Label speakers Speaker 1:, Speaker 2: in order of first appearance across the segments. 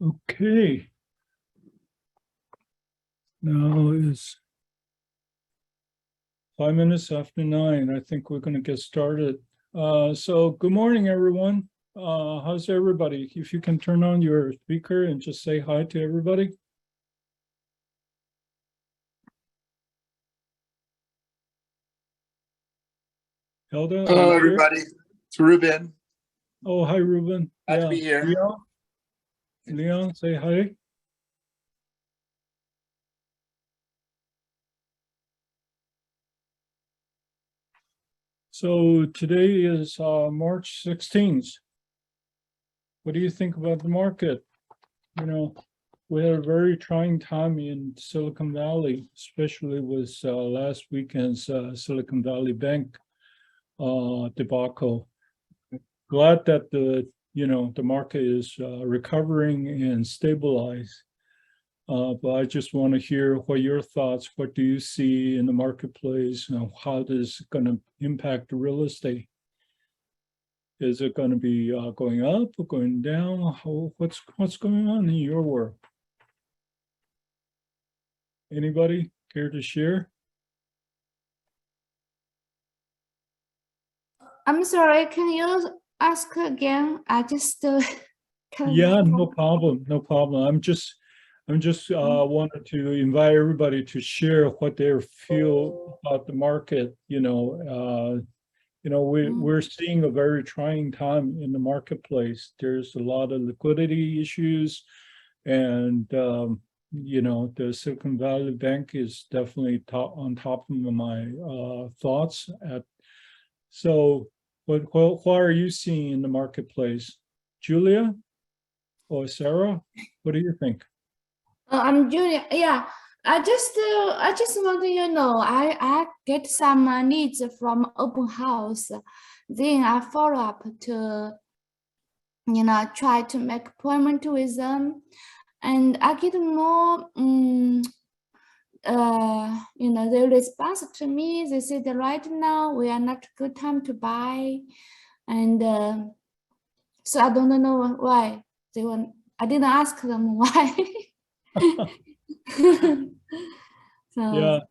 Speaker 1: Okay. Now is 5 minutes after 9. I think we're going to get started. So good morning, everyone. How's everybody? If you can turn on your speaker and just say hi to everybody. Hilda?
Speaker 2: Hello, everybody. It's Ruben.
Speaker 1: Oh, hi, Ruben.
Speaker 2: Glad to be here.
Speaker 1: Leon, say hi. So today is March 16th. What do you think about the market? You know, we had a very trying time in Silicon Valley, especially with last weekend's Silicon Valley Bank debacle. Glad that the market is recovering and stabilized. But I just want to hear what your thoughts. What do you see in the marketplace? How this is going to impact real estate? Is it going to be going up or going down? What's going on in your world? Anybody care to share?
Speaker 3: I'm sorry, can you ask again? I just
Speaker 1: Yeah, no problem. I'm just wanted to invite everybody to share what they feel about the market. We're seeing a very trying time in the marketplace. There's a lot of liquidity issues, and the Silicon Valley Bank is definitely on top of my thoughts. So, what are you seeing in the marketplace, Julia or Sarah? What do you think?
Speaker 3: I'm Julia. Yeah, I just want to I get some needs from open house. Then I follow up to try to make appointment with them, and I get more they respond to me. They said right now we are not good time to buy, and so I don't know why they want. I didn't ask them why. So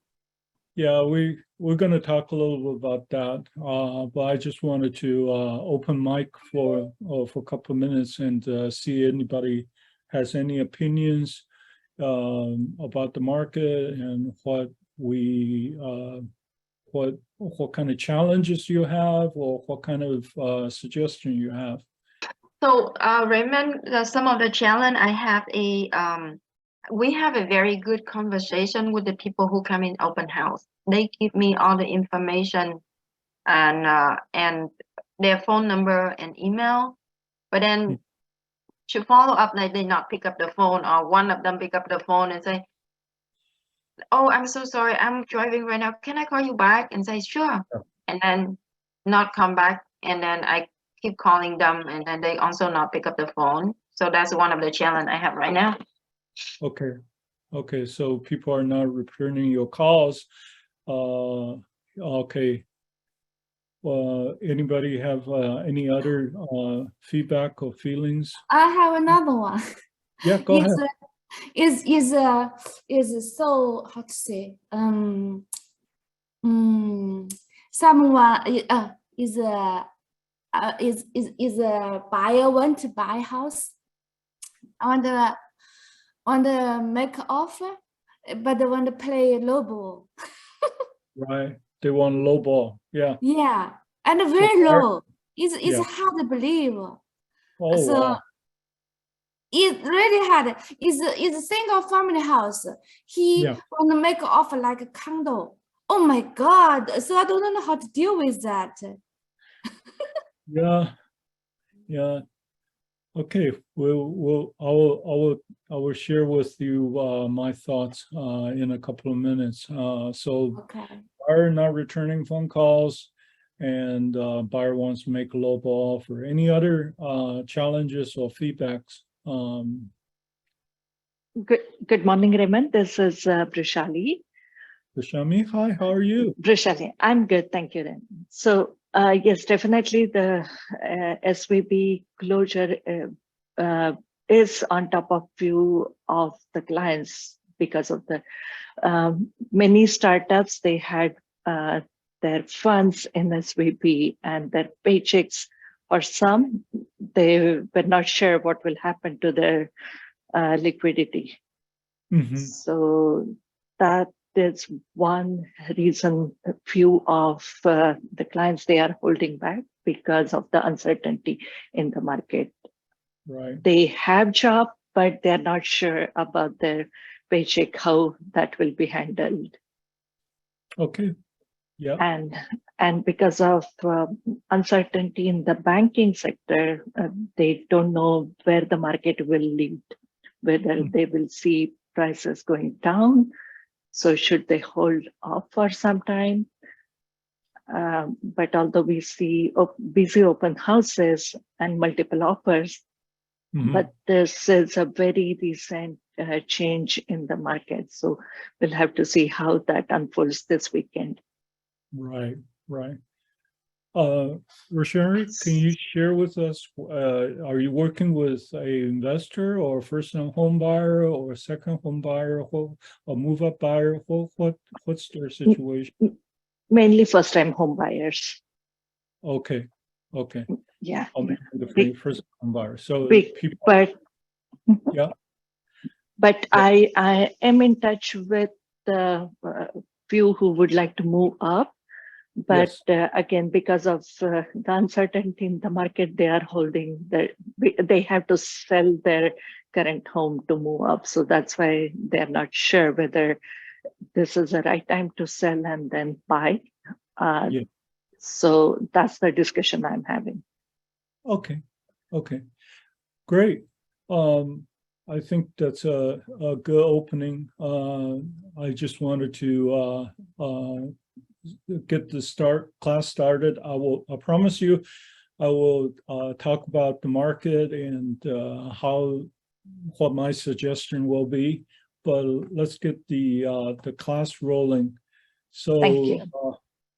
Speaker 1: yeah, we're going to talk a little bit about that. But I just wanted to open mic for a couple of minutes and see anybody has any opinions about the market and what kind of challenges you have or what kind of suggestion you have.
Speaker 4: So Raymond, some of the challenge I have we have a very good conversation with the people who come in open house. They give me all the information and their phone number and email, but then to follow up, like they not pick up the phone, or one of them pick up the phone and say, "Oh, I'm so sorry, I'm driving right now. Can I call you back?" And say, "Sure," and then not come back, and then I keep calling them, and then they also not pick up the phone. So that's one of the challenge I have right now.
Speaker 1: Okay, so people are not returning your calls. Okay. Anybody have any other feedback or feelings?
Speaker 3: I have another one.
Speaker 1: Yeah, go ahead.
Speaker 3: Is so how to say someone is a buyer want to buy house on the make offer, but they want to play low ball.
Speaker 1: Right, they want low ball. Yeah,
Speaker 3: and very low. It's hard to believe.
Speaker 1: Oh,
Speaker 3: so
Speaker 1: wow.
Speaker 3: It's really hard. It's a single family house. He want to make offer like a condo. Oh my God! So I don't know how to deal with that.
Speaker 1: Yeah. Okay. I will share with you my thoughts in a couple of minutes. Buyer not returning phone calls, and buyer wants to make a low ball offer. Any other challenges or feedbacks?
Speaker 5: Good morning, Raymond. This is Brishali.
Speaker 1: Brishami, hi, how are you?
Speaker 5: Brishali, I'm good, thank you. Raymond. So yes, definitely the SVB closure is on top of few of the clients because of the many startups. They had their funds in SVP and their paychecks. For some, they were not sure what will happen to their liquidity.
Speaker 1: Mhm.
Speaker 5: So that is one reason a few of the clients, they are holding back because of the uncertainty in the market.
Speaker 1: Right.
Speaker 5: They have job, but they're not sure about their paycheck, how that will be handled.
Speaker 1: Okay. Yeah.
Speaker 5: And because of uncertainty in the banking sector, they don't know where the market will lead, whether they will see prices going down. So should they hold off for some time? But although we see busy open houses and multiple offers,
Speaker 1: Mhm.
Speaker 5: but this is a very recent change in the market. So we'll have to see how that unfolds this weekend.
Speaker 1: Right. Right. Roshari, can you share with us, are you working with an investor or a first-time home buyer or a second home buyer, a move-up buyer? What's their situation?
Speaker 5: Mainly first-time home buyers.
Speaker 1: Okay. Okay.
Speaker 5: Yeah.
Speaker 1: I'll
Speaker 5: yeah.
Speaker 1: be the first home buyer. So people,
Speaker 5: But
Speaker 1: yeah.
Speaker 5: But I am in touch with the few who would like to move up. But
Speaker 1: Yes.
Speaker 5: again, because of the uncertainty in the market, they are holding they have to sell their current home to move up. So that's why they're not sure whether this is the right time to sell and then buy.
Speaker 1: Yeah.
Speaker 5: So that's the discussion I'm having.
Speaker 1: Okay. Okay. Great. I think that's a good opening. I just wanted to get the class started. I promise you, I will talk about the market and what my suggestion will be. But let's get the class rolling. So
Speaker 5: Thank you.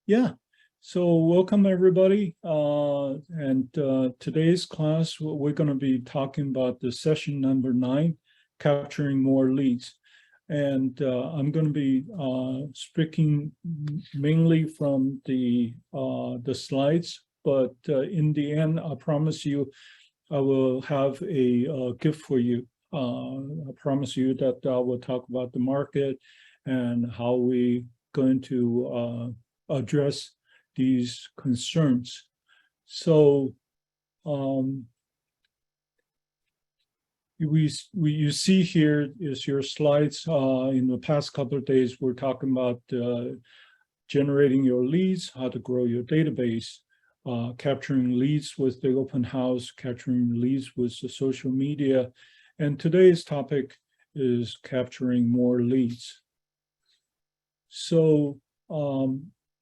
Speaker 1: yeah. So welcome everybody. And today's class, we're going to be talking about the session number 9, capturing more leads. And I'm going to be speaking mainly from the slides, but in the end, I promise you, I will have a gift for you. I promise you that I will talk about the market and how we going to address these concerns. So you see here is your slides. In the past couple of days, we're talking about generating your leads, how to grow your database, capturing leads with the open house, capturing leads with the social media. And today's topic is capturing more leads. So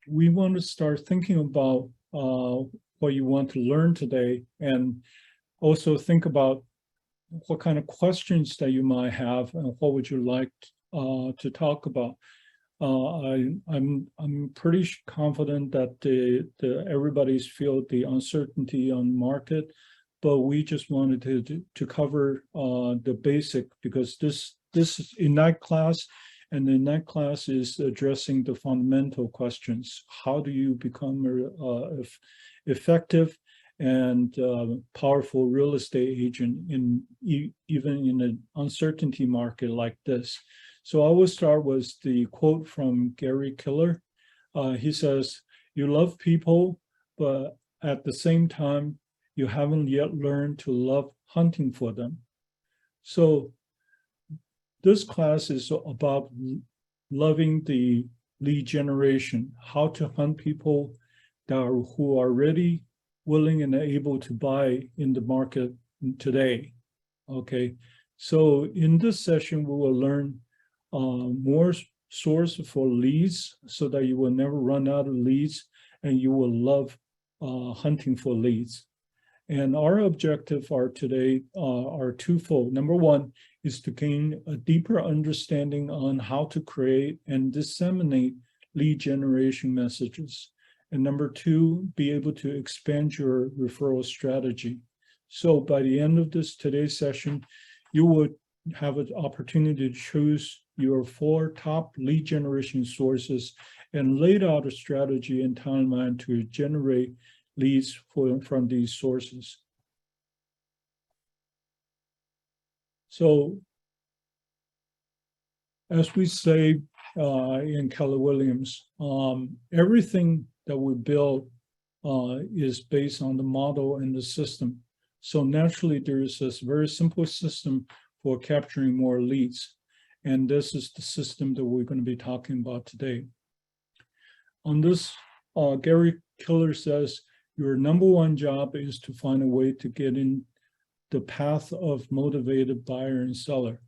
Speaker 1: we want to start thinking about what you want to learn today, and also think about what kind of questions that you might have and what would you like to talk about. I'm pretty confident that everybody's feel the uncertainty on market, but we just wanted to cover the basic, because this is in that class, and in that class is addressing the fundamental questions. How do you become effective and powerful real estate agent even in an uncertainty market like this? So I will start with the quote from Gary Keller. He says, "You love people, but at the same time, you haven't yet learned to love hunting for them." So this class is about loving the lead generation, how to hunt people who are ready, willing, and able to buy in the market today. Okay, so in this session, we will learn more source for leads so that you will never run out of leads and you will love hunting for leads. And our objective today are twofold. Number one is to gain a deeper understanding on how to create and disseminate lead generation messages. And number two, be able to expand your referral strategy. So by the end of today's session, you would have an opportunity to choose your 4 top lead generation sources and laid out a strategy and timeline to generate leads from these sources. So as we say in Keller Williams, everything that we build is based on the model and the system. So naturally, there is this very simple system for capturing more leads. And this is the system that we're going to be talking about today. On this, Gary Keller says, your number 1 job is to find a way to get in the path of motivated buyer and seller.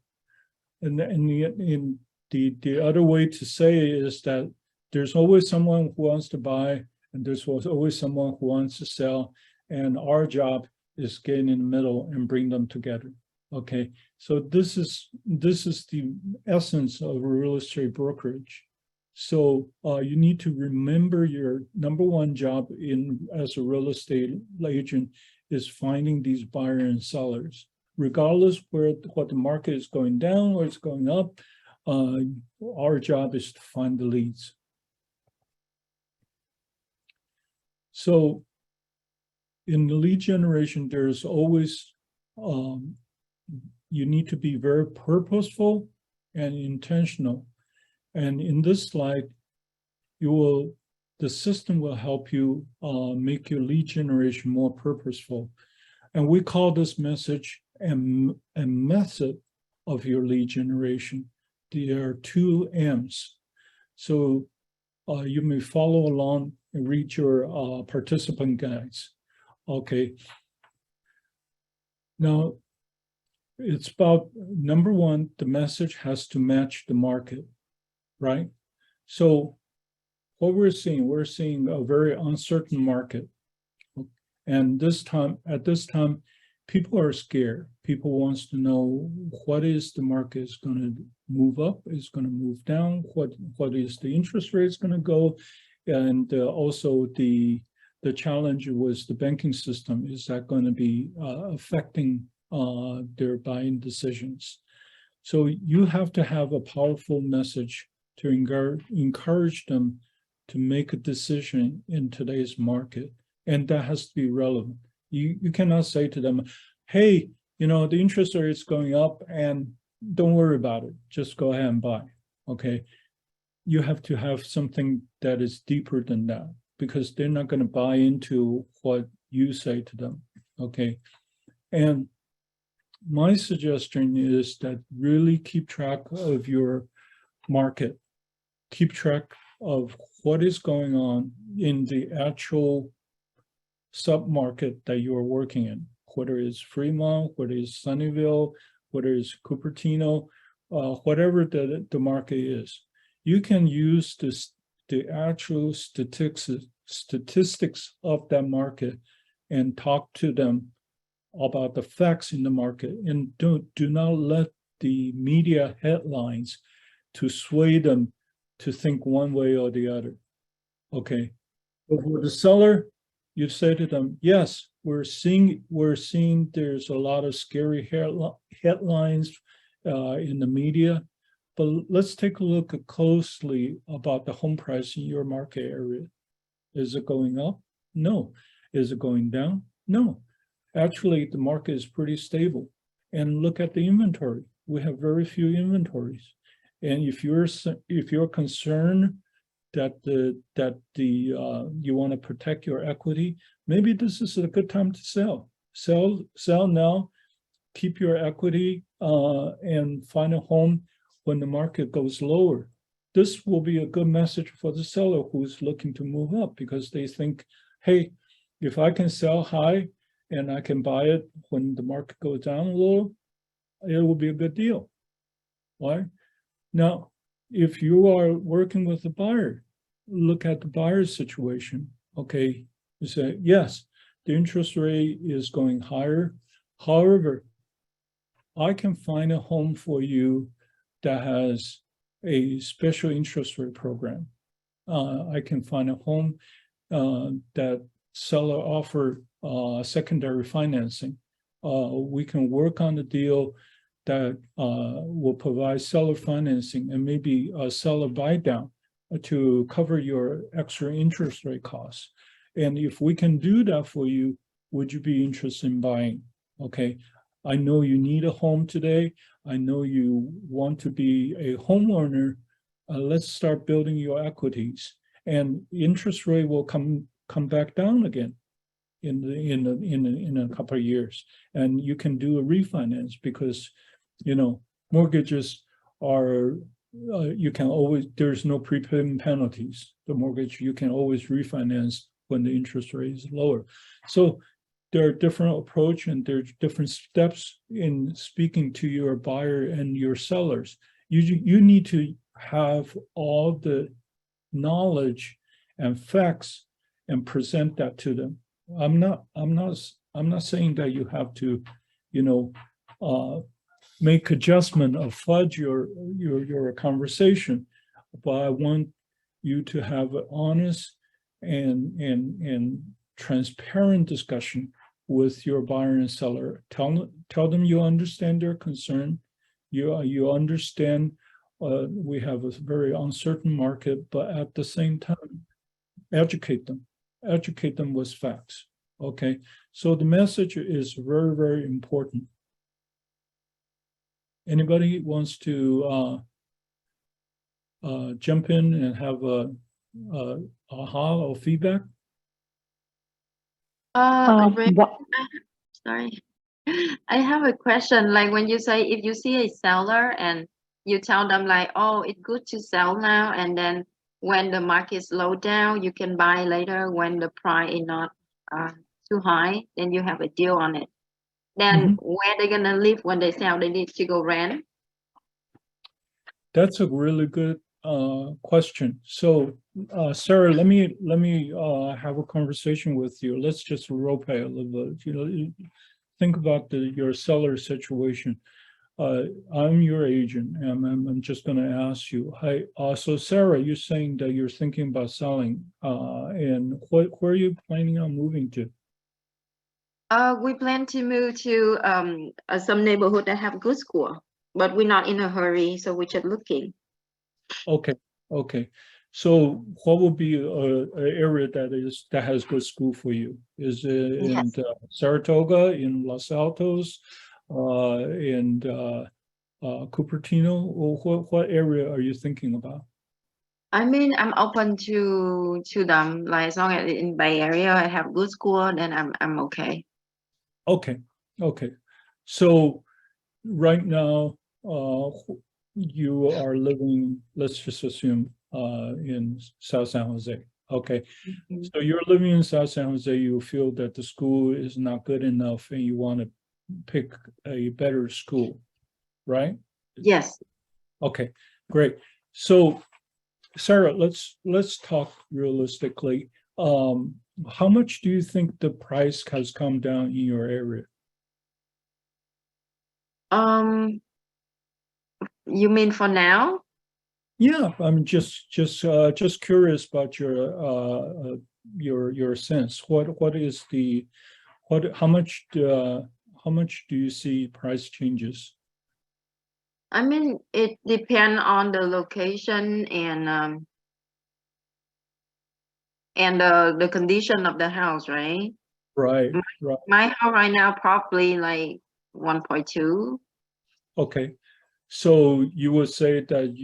Speaker 1: And the other way to say it is that there's always someone who wants to buy, and there's always someone who wants to sell. And our job is getting in the middle and bring them together. Okay, so this is the essence of a real estate brokerage. So you need to remember your number 1 job as a real estate agent is finding these buyers and sellers, regardless what the market is going down or it's going up. Our job is to find the leads. So in the lead generation, there's always you need to be very purposeful and intentional. And in this slide, the system will help you make your lead generation more purposeful. And we call this message a method of your lead generation. There are 2 M's. So you may follow along and read your participant guides. Okay. Now, it's about number 1, the message has to match the market, right? So what we're seeing a very uncertain market. And at this time, people are scared. People want to know what is the market is going to move up, is going to move down, what is the interest rate is going to go, and also the challenge was the banking system. Is that going to be affecting their buying decisions? So you have to have a powerful message to encourage them to make a decision in today's market, and that has to be relevant. You cannot say to them, hey, the interest rate is going up and don't worry about it, just go ahead and buy. Okay, you have to have something that is deeper than that, because they're not going to buy into what you say to them. Okay, and my suggestion is that really keep track of your market, keep track of what is going on in the actual sub-market that you are working in, whether it's Fremont, whether it's Sunnyvale, whether it's Cupertino, whatever the market is. You can use the actual statistics of that market and talk to them about the facts in the market, and do not let the media headlines to sway them to think one way or the other. Okay, but for the seller, you say to them, yes, we're seeing there's a lot of scary headlines in the media, but let's take a look closely about the home price in your market area. Is it going up? No. Is it going down? No. Actually, the market is pretty stable. And look at the inventory. We have very few inventories. And if you're concerned that you want to protect your equity, maybe this is a good time to sell. Sell now, keep your equity, and find a home when the market goes lower. This will be a good message for the seller who's looking to move up, because they think, hey, if I can sell high and I can buy it when the market goes down a little, it will be a good deal. Why? Now, if you are working with a buyer, look at the buyer's situation. Okay, you say, yes, the interest rate is going higher. However, I can find a home for you that has a special interest rate program. I can find a home that seller offer secondary financing. we can work on the deal that will provide seller financing and maybe a seller buy down to cover your extra interest rate costs. And if we can do that for you, would you be interested in buying? Okay, I know you need a home today. I know you want to be a homeowner. Let's start building your equities, and interest rate will come back down again in a couple of years, and you can do a refinance because mortgages are you can always, there's no prepayment penalties. The mortgage you can always refinance when the interest rate is lower. So there are different approach and there's different steps in speaking to your buyer and your sellers. You need to have all the knowledge and facts and present that to them. I'm not saying that you have to, make adjustment or fudge your conversation, but I want you to have an honest and transparent discussion with your buyer and seller. Tell them you understand their concern. You understand we have a very uncertain market, but at the same time, educate them with facts. Okay, so the message is very, very important. Anybody wants to jump in and have a aha or feedback?
Speaker 4: Sorry, I have a question. Like when you say, if you see a seller and you tell them like, oh, it's good to sell now, and then when the market slow down, you can buy later when the price is not too high, then you have a deal on it. Then where they're gonna live when they sell? They need to go rent.
Speaker 1: That's a really good question. So Sarah, let me have a conversation with you. Let's just role play a little bit. Think about your seller situation. I'm your agent, and I'm just going to ask you. Hi, so Sarah, you're saying that you're thinking about selling, and where are you planning on moving to?
Speaker 4: We plan to move to some neighborhood that have good school, but we're not in a hurry, so we're just looking.
Speaker 1: Okay. So what would be an area that has good school for you? Is it in Saratoga, in Los Altos, in Cupertino, or what area are you thinking about?
Speaker 4: I mean, I'm open to them. Like as long as in Bay Area I have good school, then I'm okay.
Speaker 1: Okay. So right now, you are living, let's just assume, in South San Jose. Okay. So you're living in South San Jose, you feel that the school is not good enough and you want to pick a better school, right?
Speaker 4: Yes.
Speaker 1: Okay, great. So Sarah, let's talk realistically. How much do you think the price has come down in your area?
Speaker 4: You mean for now?
Speaker 1: Yeah, I'm just curious about your sense. How much do you see price changes?
Speaker 4: I mean, it depends on the location and the condition of the house, right?
Speaker 1: Right.
Speaker 4: My house right now probably like 1.2.
Speaker 1: Okay. So you would say that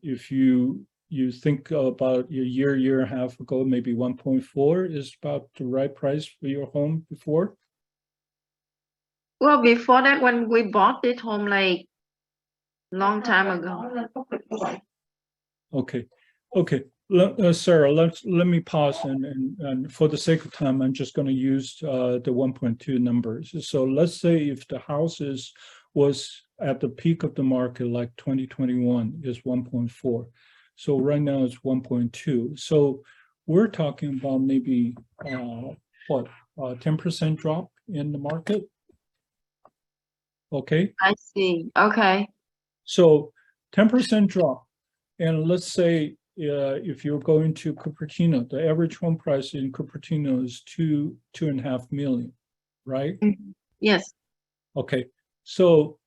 Speaker 1: if you think about a year and a half ago, maybe 1.4 is about the right price for your home before?
Speaker 4: Well, before that, when we bought this home like long time ago.
Speaker 1: Okay. Sarah, let me pause and for the sake of time, I'm just going to use the 1.2 numbers. So let's say if the house was at the peak of the market, like 2021 is 1.4. So right now it's 1.2. So we're talking about maybe 10% drop in the market. Okay.
Speaker 4: I see. Okay.
Speaker 1: So 10% drop. And let's say if you're going to Cupertino, the average home price in Cupertino is 2.5 million, right?
Speaker 4: Yes.
Speaker 1: Okay, so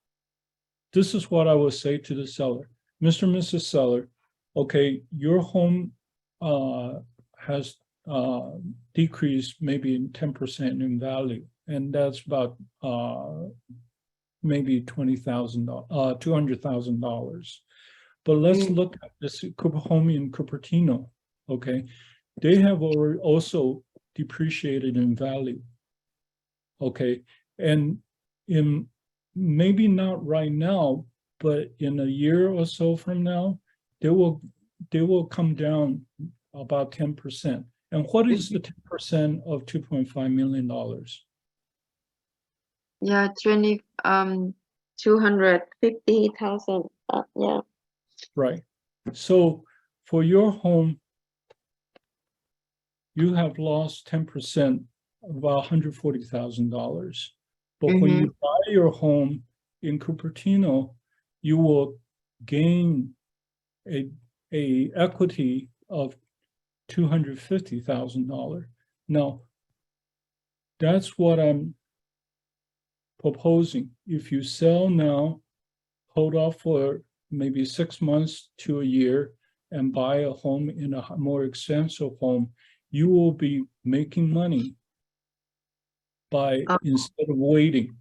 Speaker 1: this is what I will say to the seller. Mr. and Mrs. Seller, okay, your home has decreased maybe 10% in value, and that's about maybe $200,000. But let's look at this home in Cupertino, okay? They have also depreciated in value, okay? And in maybe not right now, but in a year or so from now, they will come down about 10%. And what is the 10% of $2.5 million?
Speaker 4: Yeah, 250,000. Yeah.
Speaker 1: Right. So for your home, you have lost 10%, about $140,000. But when you buy your home in Cupertino, you will gain a equity of $250,000. Now, that's what I'm proposing. If you sell now, hold off for maybe 6 months to a year and buy a home in a more expensive home, you will be making money by instead of waiting,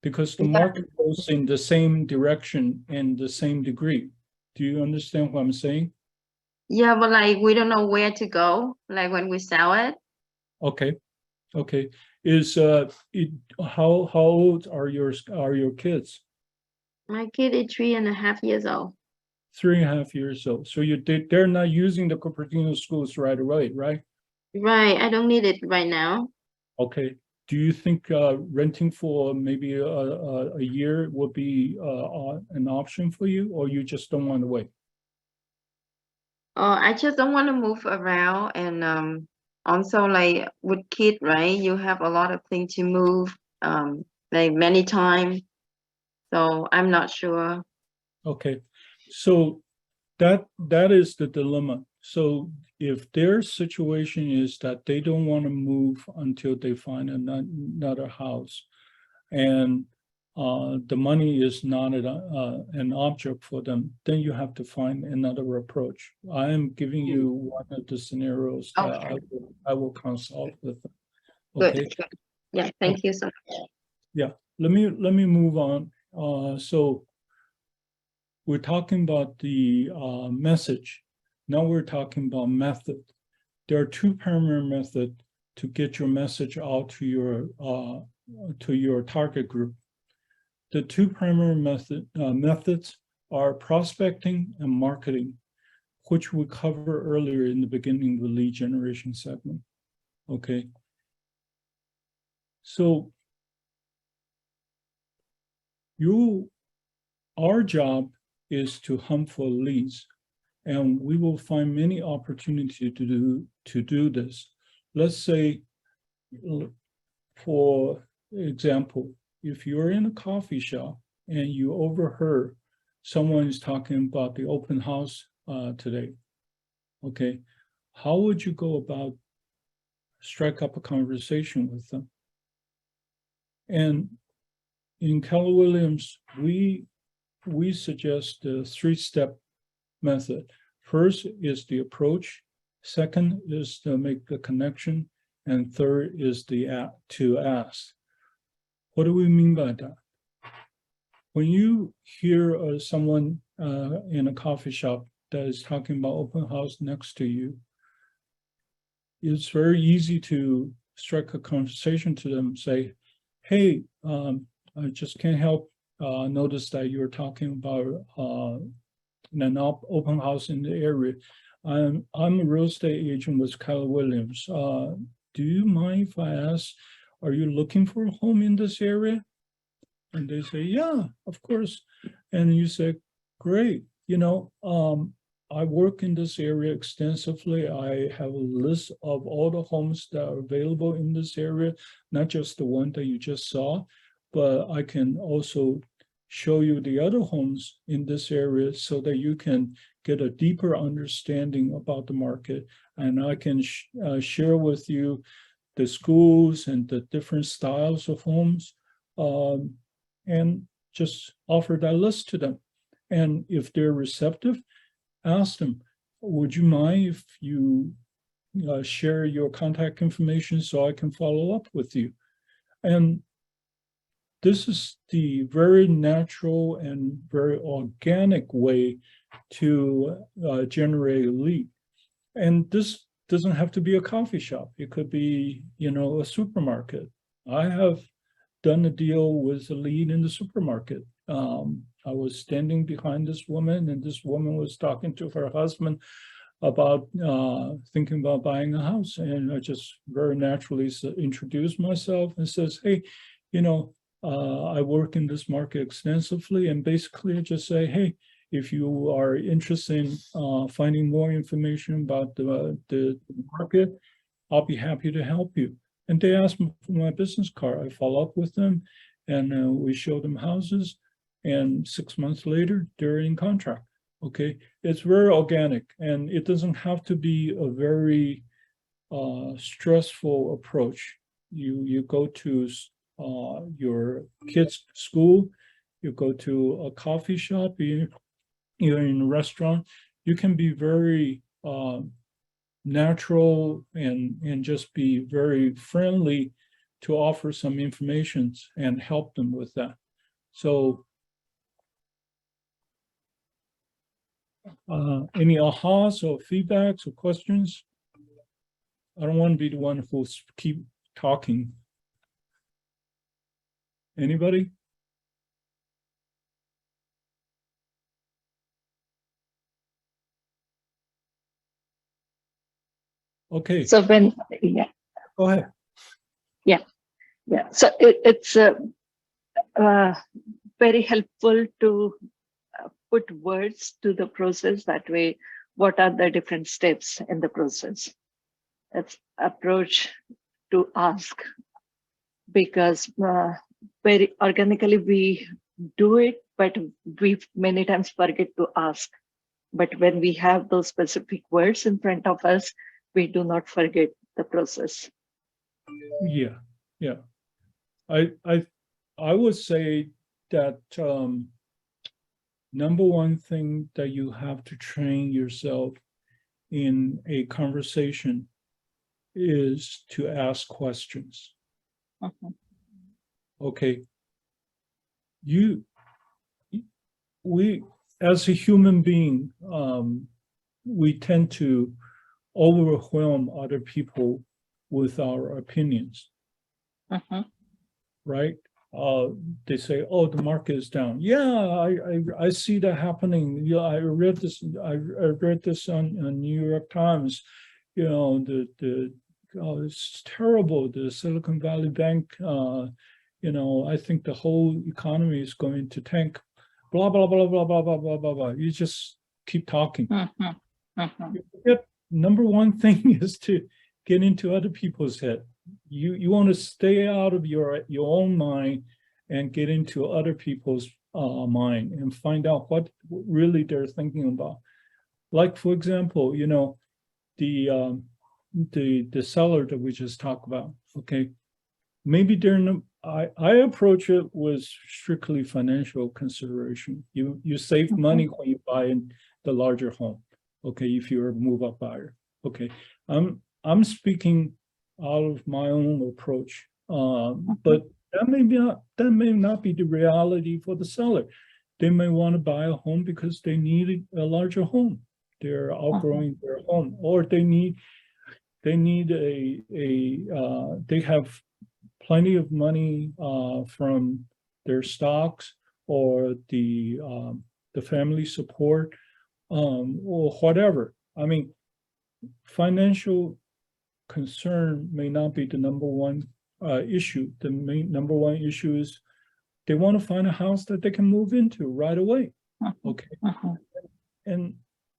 Speaker 1: because the market goes in the same direction and the same degree. Do you understand what I'm saying?
Speaker 4: Yeah, but like we don't know where to go, like when we sell it.
Speaker 1: Okay. Okay. Is how old are your kids?
Speaker 4: My kid is 3.5 years old.
Speaker 1: 3.5 years old. So they're not using the Cupertino schools right away, right?
Speaker 4: Right. I don't need it right now.
Speaker 1: Okay. Do you think renting for maybe a year would be an option for you, or you just don't want to wait?
Speaker 4: I just don't want to move around, and also like with kid, right? You have a lot of things to move, like many times. So I'm not sure.
Speaker 1: Okay. So that is the dilemma. So if their situation is that they don't want to move until they find another house, and the money is not an object for them, then you have to find another approach. I am giving you one of the scenarios that I will consult with them. Okay.
Speaker 4: Good. Yeah. Thank you so much.
Speaker 1: Yeah. Let me move on. So we're talking about the message. Now we're talking about method. There are two primary methods to get your message out to your target group. The two primary methods are prospecting and marketing, which we covered earlier in the beginning of the lead generation segment. Okay. So our job is to hunt for leads, and we will find many opportunities to do this. Let's say, for example, if you're in a coffee shop and you overheard someone is talking about the open house today, okay, how would you go about strike up a conversation with them? And in Keller Williams, we suggest the 3-step method. First is the approach. Second is to make the connection. And third is to ask. What do we mean by that? When you hear someone in a coffee shop that is talking about open house next to you, it's very easy to strike a conversation to them, say, hey, I just can't help notice that you're talking about an open house in the area. I'm a real estate agent with Keller Williams. Do you mind if I ask, are you looking for a home in this area? And they say, yeah, of course. And you say, great. You know, I work in this area extensively. I have a list of all the homes that are available in this area, not just the one that you just saw, but I can also show you the other homes in this area so that you can get a deeper understanding about the market. And I can share with you the schools and the different styles of homes. and just offer that list to them. And if they're receptive, ask them, would you mind if you share your contact information so I can follow up with you? And this is the very natural and very organic way to generate a lead. And this doesn't have to be a coffee shop. It could be, a supermarket. I have done a deal with a lead in the supermarket. I was standing behind this woman, and this woman was talking to her husband about thinking about buying a house. And I just very naturally introduced myself and says, hey, I work in this market extensively, and basically I just say, hey, if you are interested in finding more information about the market, I'll be happy to help you. And they asked me for my business card. I follow up with them, and we show them houses, and 6 months later, they're in contract. Okay, it's very organic, and it doesn't have to be a very stressful approach. You go to your kids' school, you go to a coffee shop, you're in a restaurant, you can be very natural and just be very friendly to offer some information and help them with that. So any ahas or feedbacks or questions? I don't want to be the one who keep talking. Anybody? Okay,
Speaker 5: So when, yeah,
Speaker 1: go ahead.
Speaker 5: yeah. So it's very helpful to put words to the process. That way, what are the different steps in the process? That's approach to ask, because very organically we do it, but we many times forget to ask. But when we have those specific words in front of us, we do not forget the process.
Speaker 1: Yeah. I would say that number one thing that you have to train yourself in a conversation is to ask questions. Okay. We as a human being, we tend to overwhelm other people with our opinions. Right? They say, "Oh, the market is down." Yeah, I see that happening. Yeah, I read this. I read this on New York Times. It's terrible. The Silicon Valley Bank. I think the whole economy is going to tank. Blah blah blah blah blah blah blah blah blah. You just keep talking. Number one thing is to get into other people's head. You want to stay out of your own mind and get into other people's mind and find out what really they're thinking about. Like, for example, the seller that we just talked about. Okay, maybe I approach it with strictly financial consideration. You save money when you buy the larger home. Okay, if you're a move-up buyer. Okay, I'm speaking out of my own approach, but that may not be the reality for the seller. They may want to buy a home because they need a larger home. They're outgrowing their home, or they have plenty of money from their stocks or the family support, or whatever. I mean, financial concern may not be the number one issue. The number one issue is they want to find a house that they can move into right away. Okay. And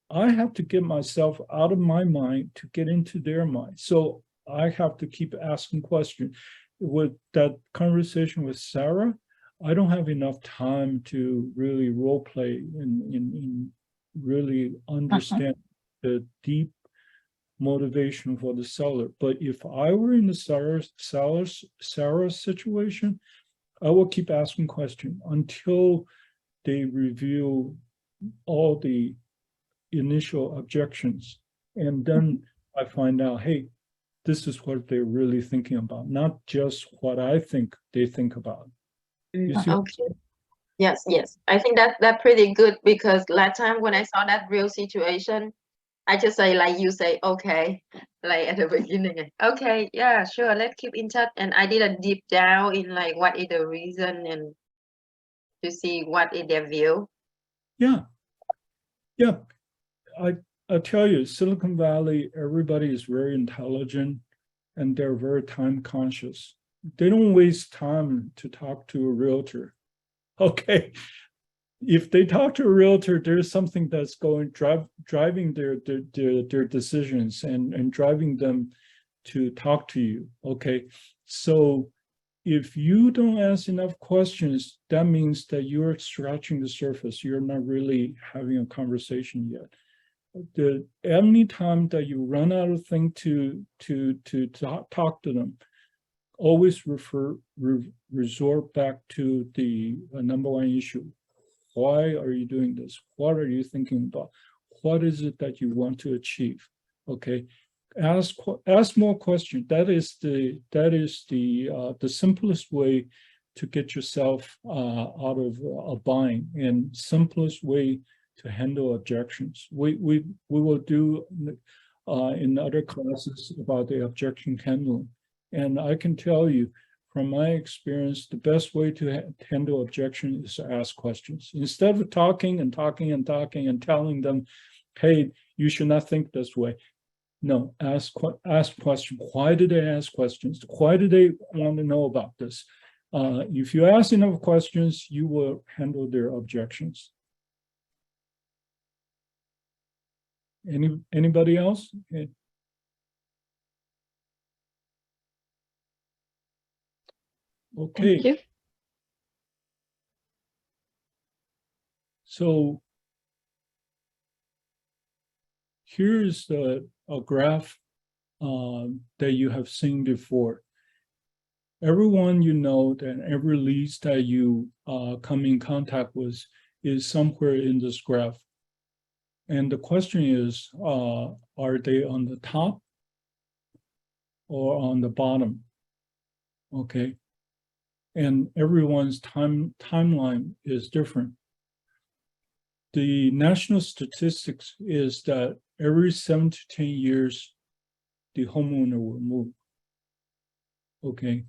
Speaker 1: I have to get myself out of my mind to get into their mind. So I have to keep asking questions. With that conversation with Sarah, I don't have enough time to really role play and really understand the deep motivation for the seller. But if I were in the Sarah's situation, I will keep asking questions until they review all the initial objections. And then I find out, hey, this is what they're really thinking about, not just what I think they think about. You see what I'm
Speaker 4: Okay.
Speaker 1: saying?
Speaker 4: Yes, yes. I think that's pretty good because last time when I saw that real situation, I just say like you say, okay, like at the beginning, okay, yeah, sure, let's keep in touch. And I did a deep down in like what is the reason and to see what is their view.
Speaker 1: Yeah. Yeah. I tell you, Silicon Valley, everybody is very intelligent and they're very time conscious. They don't waste time to talk to a realtor. Okay. If they talk to a realtor, there's something that's driving their decisions and driving them to talk to you. Okay. So if you don't ask enough questions, that means that you're scratching the surface. You're not really having a conversation yet. Any time that you run out of things to talk to them, always resort back to the number one issue. Why are you doing this? What are you thinking about? What is it that you want to achieve? Okay, ask more questions. That is the simplest way to get yourself out of a bind, and simplest way to handle objections. We will do in other classes about the objection handling, and I can tell you from my experience, the best way to handle objection is to ask questions. Instead of talking and telling them, hey, you should not think this way. No, ask questions. Why do they ask questions? Why do they want to know about this? If you ask enough questions, you will handle their objections. Anybody else? Okay.
Speaker 5: Thank you.
Speaker 1: So here's a graph that you have seen before. Everyone you know and every leads that you come in contact with is somewhere in this graph. And the question is, are they on the top or on the bottom? Okay. And everyone's timeline is different. The national statistics is that every 7 to 10 years, the homeowner will move. Okay.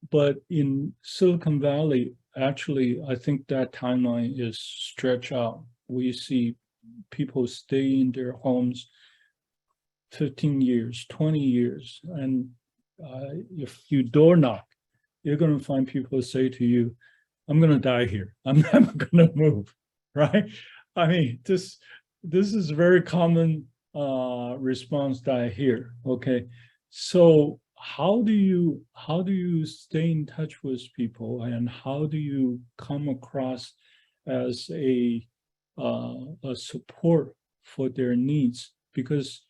Speaker 1: But in Silicon Valley, actually, I think that timeline is stretched out. We see people stay in their homes 15 years, 20 years. And if you door knock, you're going to find people say to you, I'm going to die here. I'm never going to move, right? I mean, this is a very common response that I hear. Okay, so how do you stay in touch with people, and how do you come across as a support for their needs? Because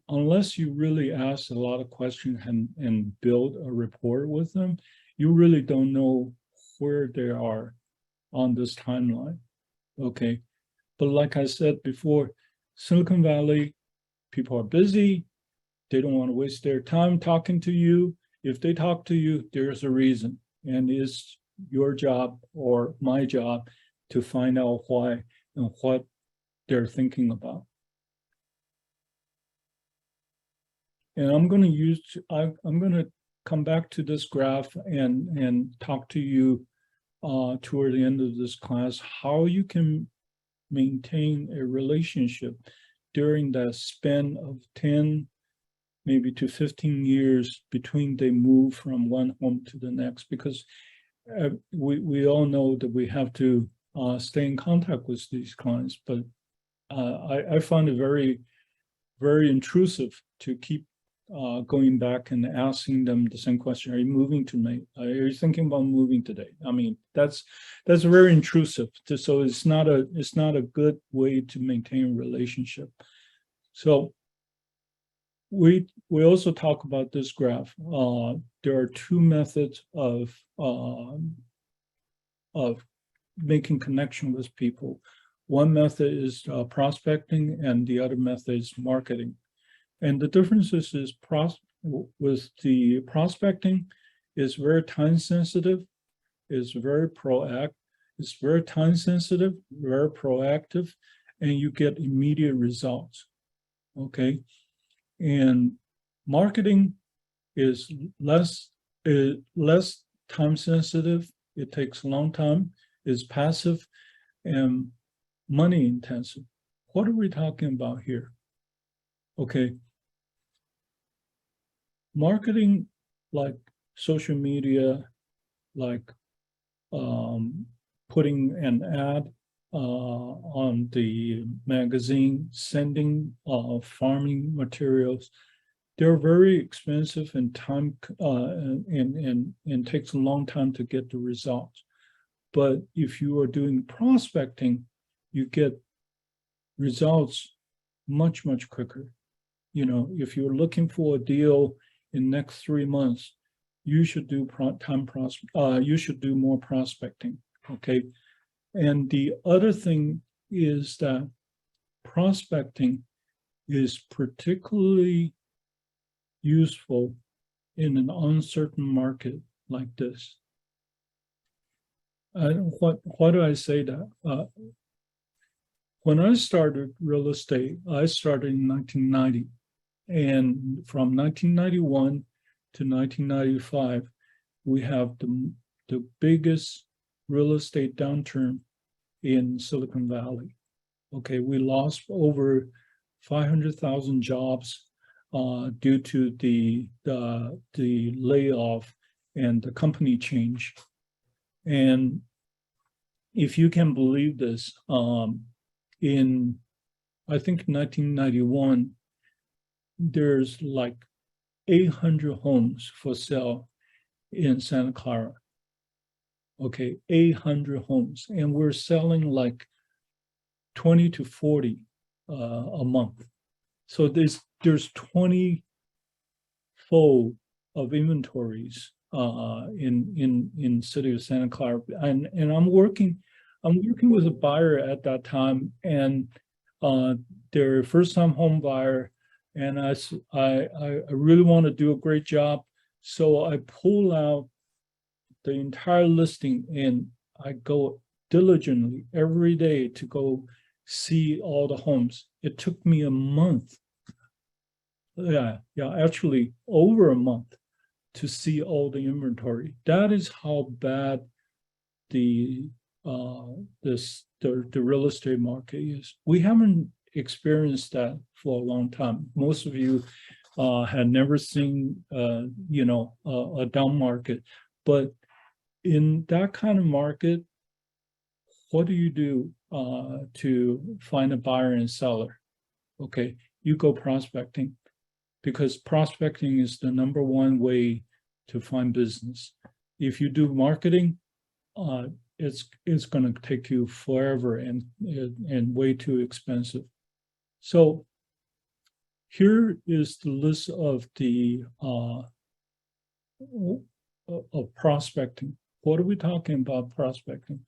Speaker 1: unless you really ask a lot of questions and build a rapport with them, you really don't know where they are on this timeline. Okay, but like I said before, Silicon Valley, people are busy. They don't want to waste their time talking to you. If they talk to you, there's a reason, and it's your job or my job to find out why and what they're thinking about. And I'm going to come back to this graph and talk to you toward the end of this class, how you can maintain a relationship during that span of 10, maybe to 15 years between they move from one home to the next, because we all know that we have to stay in contact with these clients, but I find it very, very intrusive to keep going back and asking them the same question. Are you moving tonight? Are you thinking about moving today? I mean, that's very intrusive. So it's not a good way to maintain a relationship. So we also talk about this graph. There are two methods of making connection with people. One method is prospecting, and the other method is marketing. And the differences is with the prospecting is very time sensitive, is very proactive, it's very time sensitive, very proactive, and you get immediate results. Okay. And marketing is less time sensitive. It takes a long time, is passive and money intensive. What are we talking about here? Okay. Marketing, like social media, like putting an ad on the magazine, sending farming materials, they're very expensive and time and takes a long time to get the results. But if you are doing prospecting, you get results much quicker. You know, if you're looking for a deal in next 3 months, you should do you should do more prospecting. Okay. And the other thing is that prospecting is particularly useful in an uncertain market like this. Why do I say that? When I started real estate, I started in 1990. And from 1991 to 1995, we have the biggest real estate downturn in Silicon Valley. Okay, we lost over 500,000 jobs due to the layoff and the company change. And if you can believe this, in I think 1991, there's like 800 homes for sale in Santa Clara. Okay, 800 homes, and we're selling like 20 to 40 a month. So there's 20-fold of inventories in city of Santa Clara, and I'm working with a buyer at that time, and they're a first-time home buyer, and I really want to do a great job, so I pull out the entire listing and I go diligently every day to go see all the homes. It took me a month. Yeah, actually over a month to see all the inventory. That is how bad the real estate market is. We haven't experienced that for a long time. Most of you had never seen a down market, but in that kind of market, what do you do to find a buyer and seller? Okay, you go prospecting, because prospecting is the number one way to find business. If you do marketing, it's going to take you forever and way too expensive. So here is the list of the of prospecting. What are we talking about prospecting?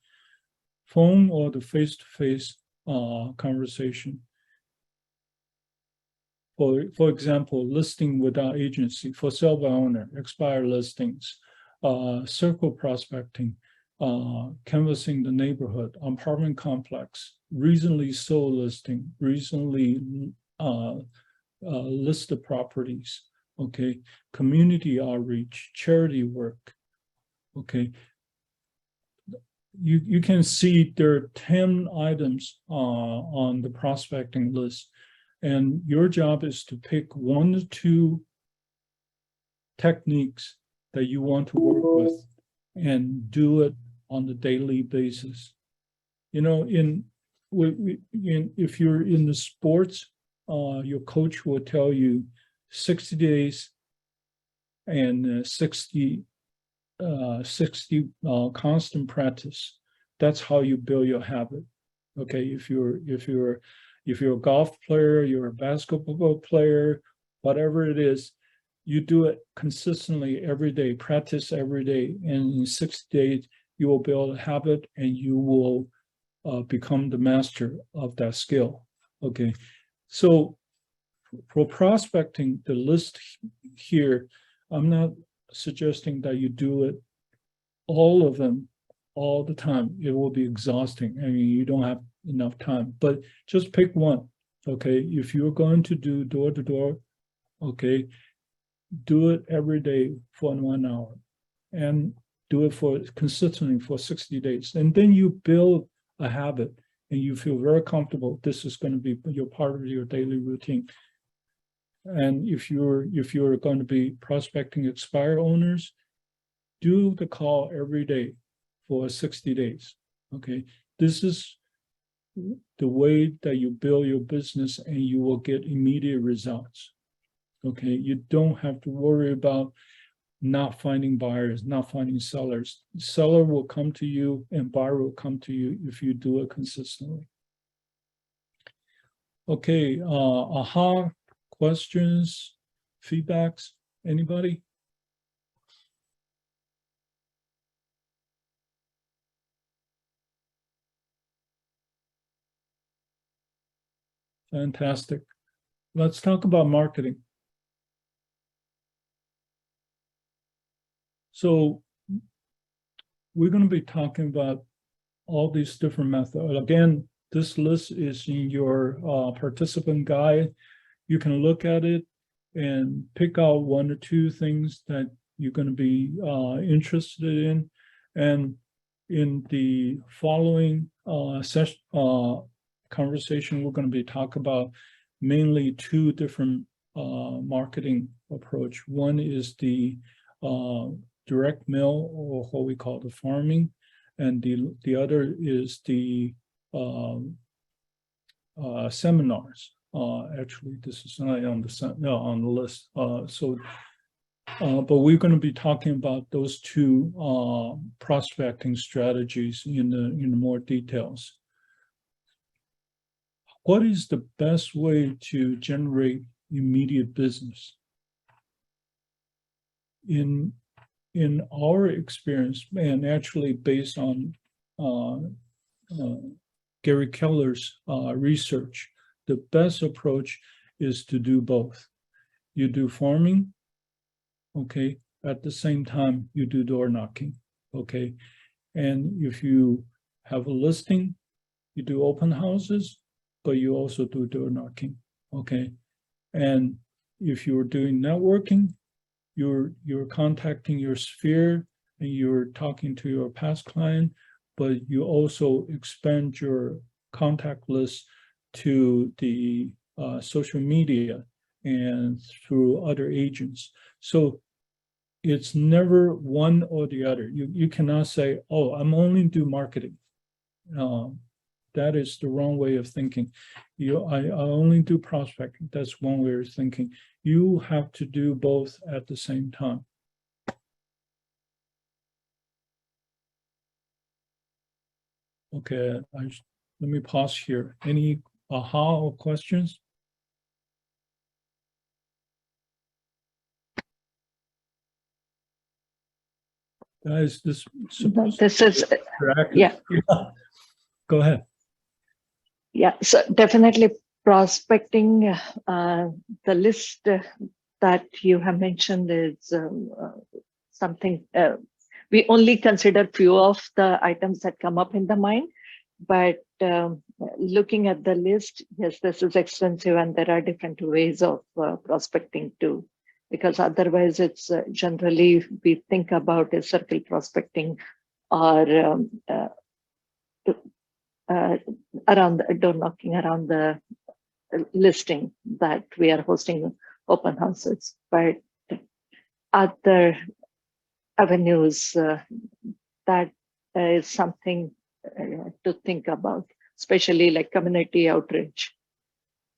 Speaker 1: Phone or the face-to-face conversation. For example, listing without agency, for sale by owner, expired listings, circle prospecting, canvassing the neighborhood, apartment complex, recently sold listing, recently listed properties, okay, community outreach, charity work, okay. You can see there are 10 items on the prospecting list, and your job is to pick 1 to 2 techniques that you want to work with and do it on a daily basis. You know, if you're in the sports, your coach will tell you 60 days and 60 constant practice. That's how you build your habit. Okay, if you're a golf player, you're a basketball player, whatever it is, you do it consistently every day, practice every day, and in 60 days, you will build a habit and you will become the master of that skill. Okay, so for prospecting, the list here, I'm not suggesting that you do it all of them all the time. It will be exhausting. I mean, you don't have enough time, but just pick one. Okay, if you're going to do door to door, okay, do it every day for 1 hour and do it for consistently for 60 days. And then you build a habit and you feel very comfortable. This is going to be your part of your daily routine. And if you're going to be prospecting expire owners, do the call every day for 60 days. Okay, this is the way that you build your business and you will get immediate results. Okay, you don't have to worry about not finding buyers, not finding sellers. Seller will come to you and buyer will come to you if you do it consistently. Okay, aha, questions, feedbacks, anybody? Fantastic. Let's talk about marketing. So we're going to be talking about all these different methods. Again, this list is in your participant guide. You can look at it and pick out 1 or 2 things that you're going to be interested in. And in the following session, conversation, we're going to be talking about mainly 2 different marketing approach. One is the direct mail, or what we call the farming, and the other is the seminars. Actually, this is not on the list. But we're going to be talking about those 2 prospecting strategies in the more details. What is the best way to generate immediate business? In our experience, and actually based on Gary Keller's research, the best approach is to do both. You do farming, okay, at the same time you do door knocking, okay? And if you have a listing, you do open houses, but you also do door knocking, okay? And if you're doing networking, you're contacting your sphere and you're talking to your past client, but you also expand your contact list to the social media and through other agents. So it's never one or the other. You cannot say, oh, I'm only do marketing. That is the wrong way of thinking. I only do prospecting. That's one way of thinking. You have to do both at the same time. Okay, let me pause here. Any aha or questions? Guys, this
Speaker 5: is yeah.
Speaker 1: Go ahead.
Speaker 5: Yeah, so definitely prospecting, the list that you have mentioned is something, we only consider few of the items that come up in the mind, but looking at the list, yes, this is expensive and there are different ways of prospecting too, because otherwise it's generally we think about a circle prospecting or around the door knocking, around the listing that we are hosting open houses, but other avenues that is something to think about, especially like community outreach.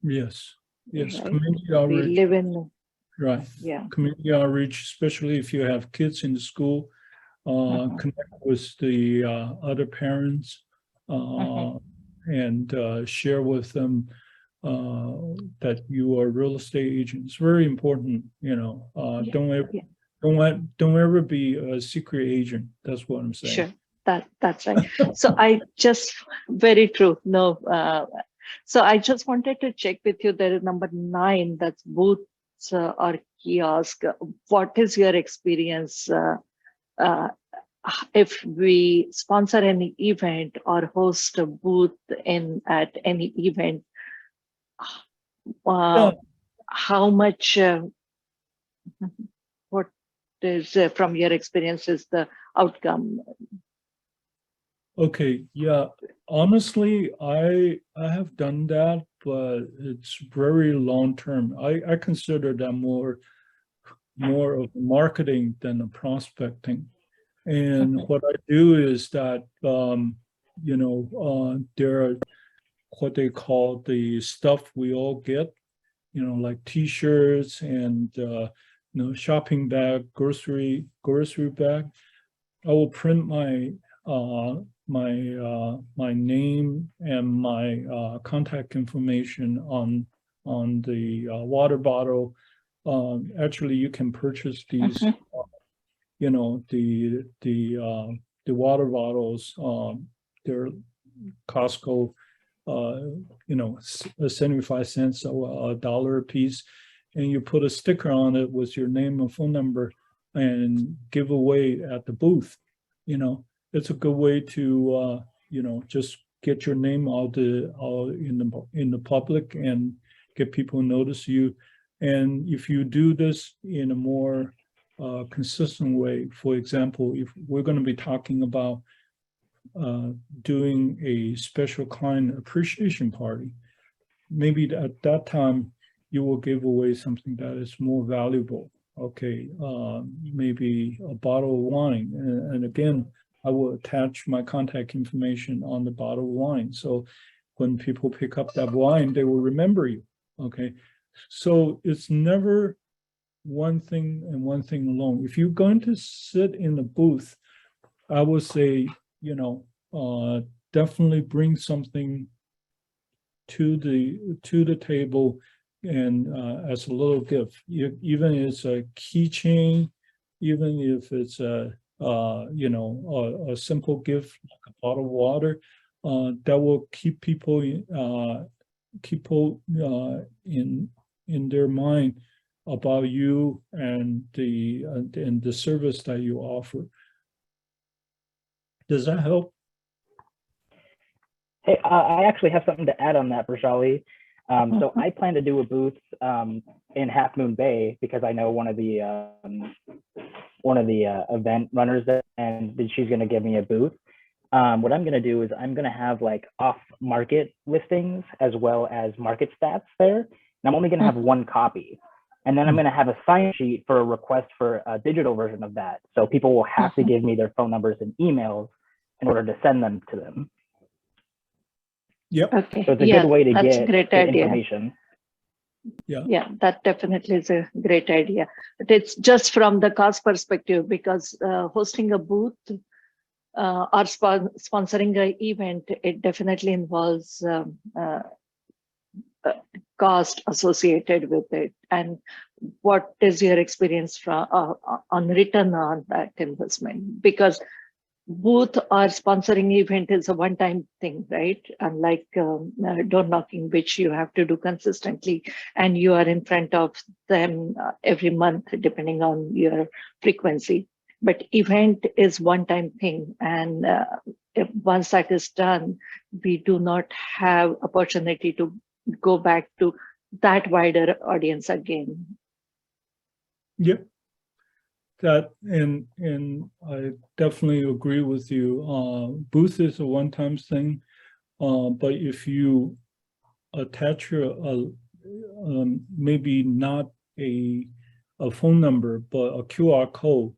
Speaker 1: Yes,
Speaker 5: right?
Speaker 1: Community outreach.
Speaker 5: We live in,
Speaker 1: right.
Speaker 5: Yeah,
Speaker 1: Community outreach, especially if you have kids in the school, connect with the other parents and share with them that you are a real estate agent. It's very important, you know.
Speaker 5: Yeah,
Speaker 1: Don't ever be a secret agent. That's what I'm saying.
Speaker 5: Sure, that's right. So I just very true. No, so I just wanted to check with you. There is number 9. That's booths or kiosk. What is your experience? If we sponsor any event or host a booth at any event,
Speaker 1: Yeah.
Speaker 5: how much? What is from your experience is the outcome?
Speaker 1: Okay, yeah. Honestly, I have done that, but it's very long term. I consider that more of marketing than a prospecting. And what I do is that you know, there are what they call the stuff we all get, you know, like T-shirts and you know, shopping bag, grocery bag. I will print my my name and my contact information on the water bottle. Actually, you can purchase these, you know, the water bottles. They're Costco, you know, 75 cents or $1 a piece, and you put a sticker on it with your name and phone number and give away at the booth. You know, it's a good way to you know, just get your name out in the public and get people to notice you. And if you do this in a more consistent way, for example, if we're going to be talking about doing a special client appreciation party, maybe at that time you will give away something that is more valuable. Okay, maybe a bottle of wine, and again, I will attach my contact information on the bottle of wine. So when people pick up that wine, they will remember you. Okay, so it's never one thing and one thing alone. If you're going to sit in the booth, I would say, you know, definitely bring something to the table, and as a little gift, even if it's a keychain, even if it's a you know, a simple gift like a bottle of water, that will keep people in their mind about you and the service that you offer. Does that help?
Speaker 6: Hey, I actually have something to add on that, Prashali. So I plan to do a booth in Half Moon Bay because I know one of the event runners there, and she's going to give me a booth. What I'm going to do is I'm going to have like off-market listings as well as market stats there, and I'm only going to have one copy. And then I'm going to have a sign sheet for a request for a digital version of that. So people will have to give me their phone numbers and emails in order to send them to them.
Speaker 1: Yep.
Speaker 5: Okay.
Speaker 6: So it's a good way to get the information.
Speaker 5: Yeah, that definitely is a great idea. But it's just from the cost perspective, because hosting a booth or sponsoring an event, it definitely involves cost associated with it. And what is your experience from on return on that investment? Because booth or sponsoring event is a one-time thing, right? Unlike door knocking, which you have to do consistently, and you are in front of them every month, depending on your frequency. But event is one-time thing, and if once that is done, we do not have opportunity to go back to that wider audience again.
Speaker 1: Yep. That and I definitely agree with you. Booth is a one-time thing, but if you attach your maybe not a phone number, but a QR code,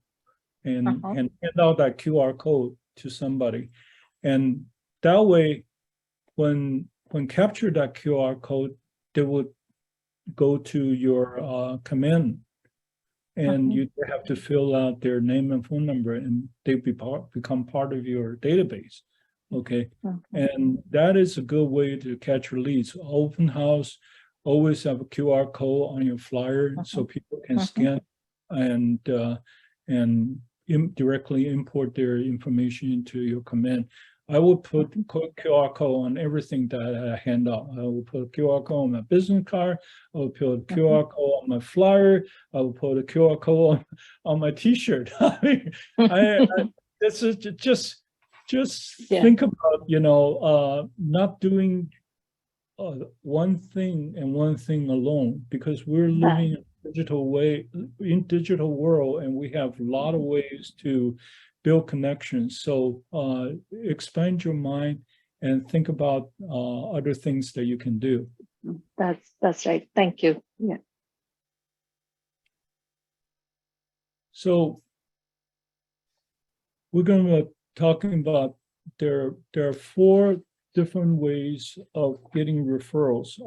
Speaker 1: and hand out that QR code to somebody, and that way, when capture that QR code, they would go to your command. And you have to fill out their name and phone number, and they become part of your database. Okay.
Speaker 5: Mhm.
Speaker 1: And that is a good way to catch your leads. Open house, always have a QR code on your flyer so people can scan and directly import their information into your command. I will put QR code on everything that I hand out. I will put a QR code on my business card. I will put a QR code on my flyer. I will put a QR code on my T-shirt. I mean, this is just
Speaker 5: Yeah.
Speaker 1: think about, not doing one thing and one thing alone, because we're living in digital world, and we have a lot of ways to build connections. So expand your mind and think about other things that you can do.
Speaker 5: That's right. Thank you. Yeah.
Speaker 1: So we're going to be talking about there are 4 different ways of getting referrals.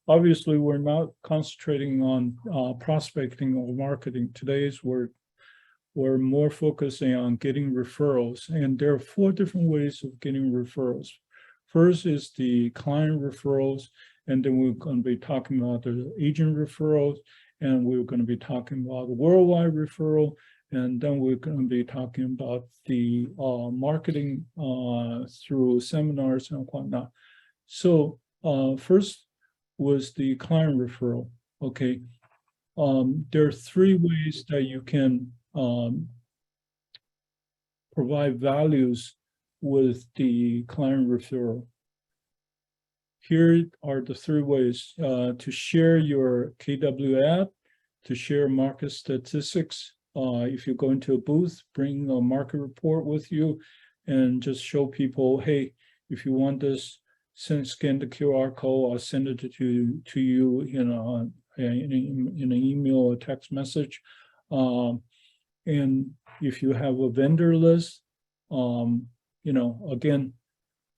Speaker 1: Obviously, we're not concentrating on prospecting or marketing. Today's we're more focusing on getting referrals, and there are 4 different ways of getting referrals. First is the client referrals, and then we're going to be talking about the agent referrals, and we're going to be talking about worldwide referral, and then we're going to be talking about the marketing through seminars and whatnot. So first was the client referral. Okay, there are 3 ways that you can provide values with the client referral. Here are the 3 ways: to share your KW ad, to share market statistics. If you go into a booth, bring a market report with you and just show people, hey, if you want this, scan the QR code, I'll send it to you in an email or text message. And if you have a vendor list, again,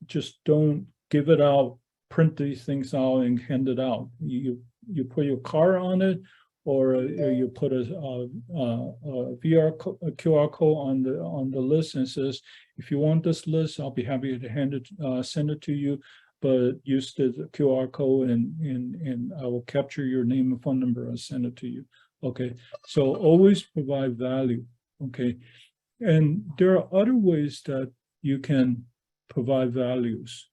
Speaker 1: just don't give it out, print these things out and hand it out. You put your card on it, or you put a QR code on the list and says, if you want this list, I'll be happy to send it to you, but use the QR code and I will capture your name and phone number and send it to you. Okay, so always provide value. Okay, and there are other ways that you can provide values.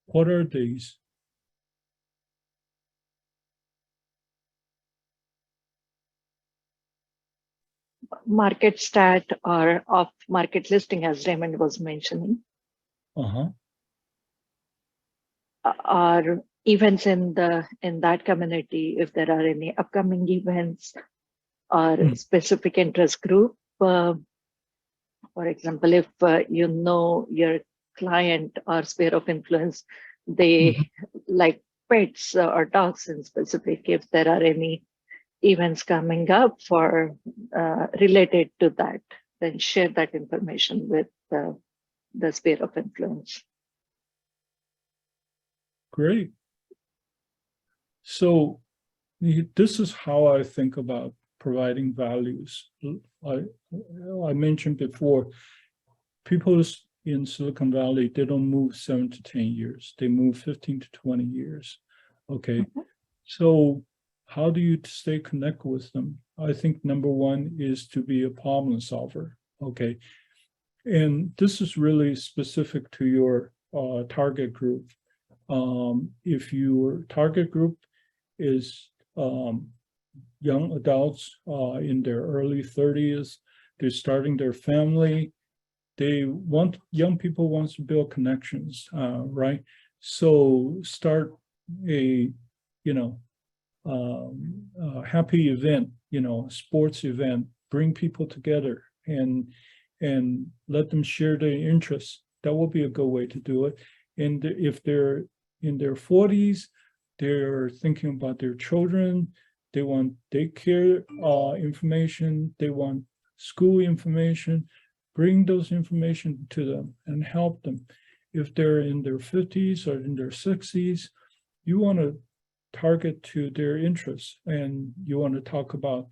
Speaker 1: What are these?
Speaker 5: Market stat or off market listing, as Raymond was mentioning. Or events in that community, if there are any upcoming events or specific interest group. For example, if your client or sphere of influence, they like pets or dogs in specific, if there are any events coming up for related to that, then share that information with the sphere of influence.
Speaker 1: Great. So this is how I think about providing values. I mentioned before, people in Silicon Valley, they don't move 7 to 10 years. They move 15 to 20 years. Okay. So how do you stay connected with them? I think number 1 is to be a problem solver. Okay. And this is really specific to your target group. If your target group is young adults in their early 30s, they're starting their family, young people want to build connections, right? So start a happy event, sports event, bring people together and let them share their interests. That will be a good way to do it. And if they're in their 40s, they're thinking about their children, they want daycare information, they want school information, bring those information to them and help them. If they're in their 50s or in their 60s, you want to target to their interests, and you want to talk about,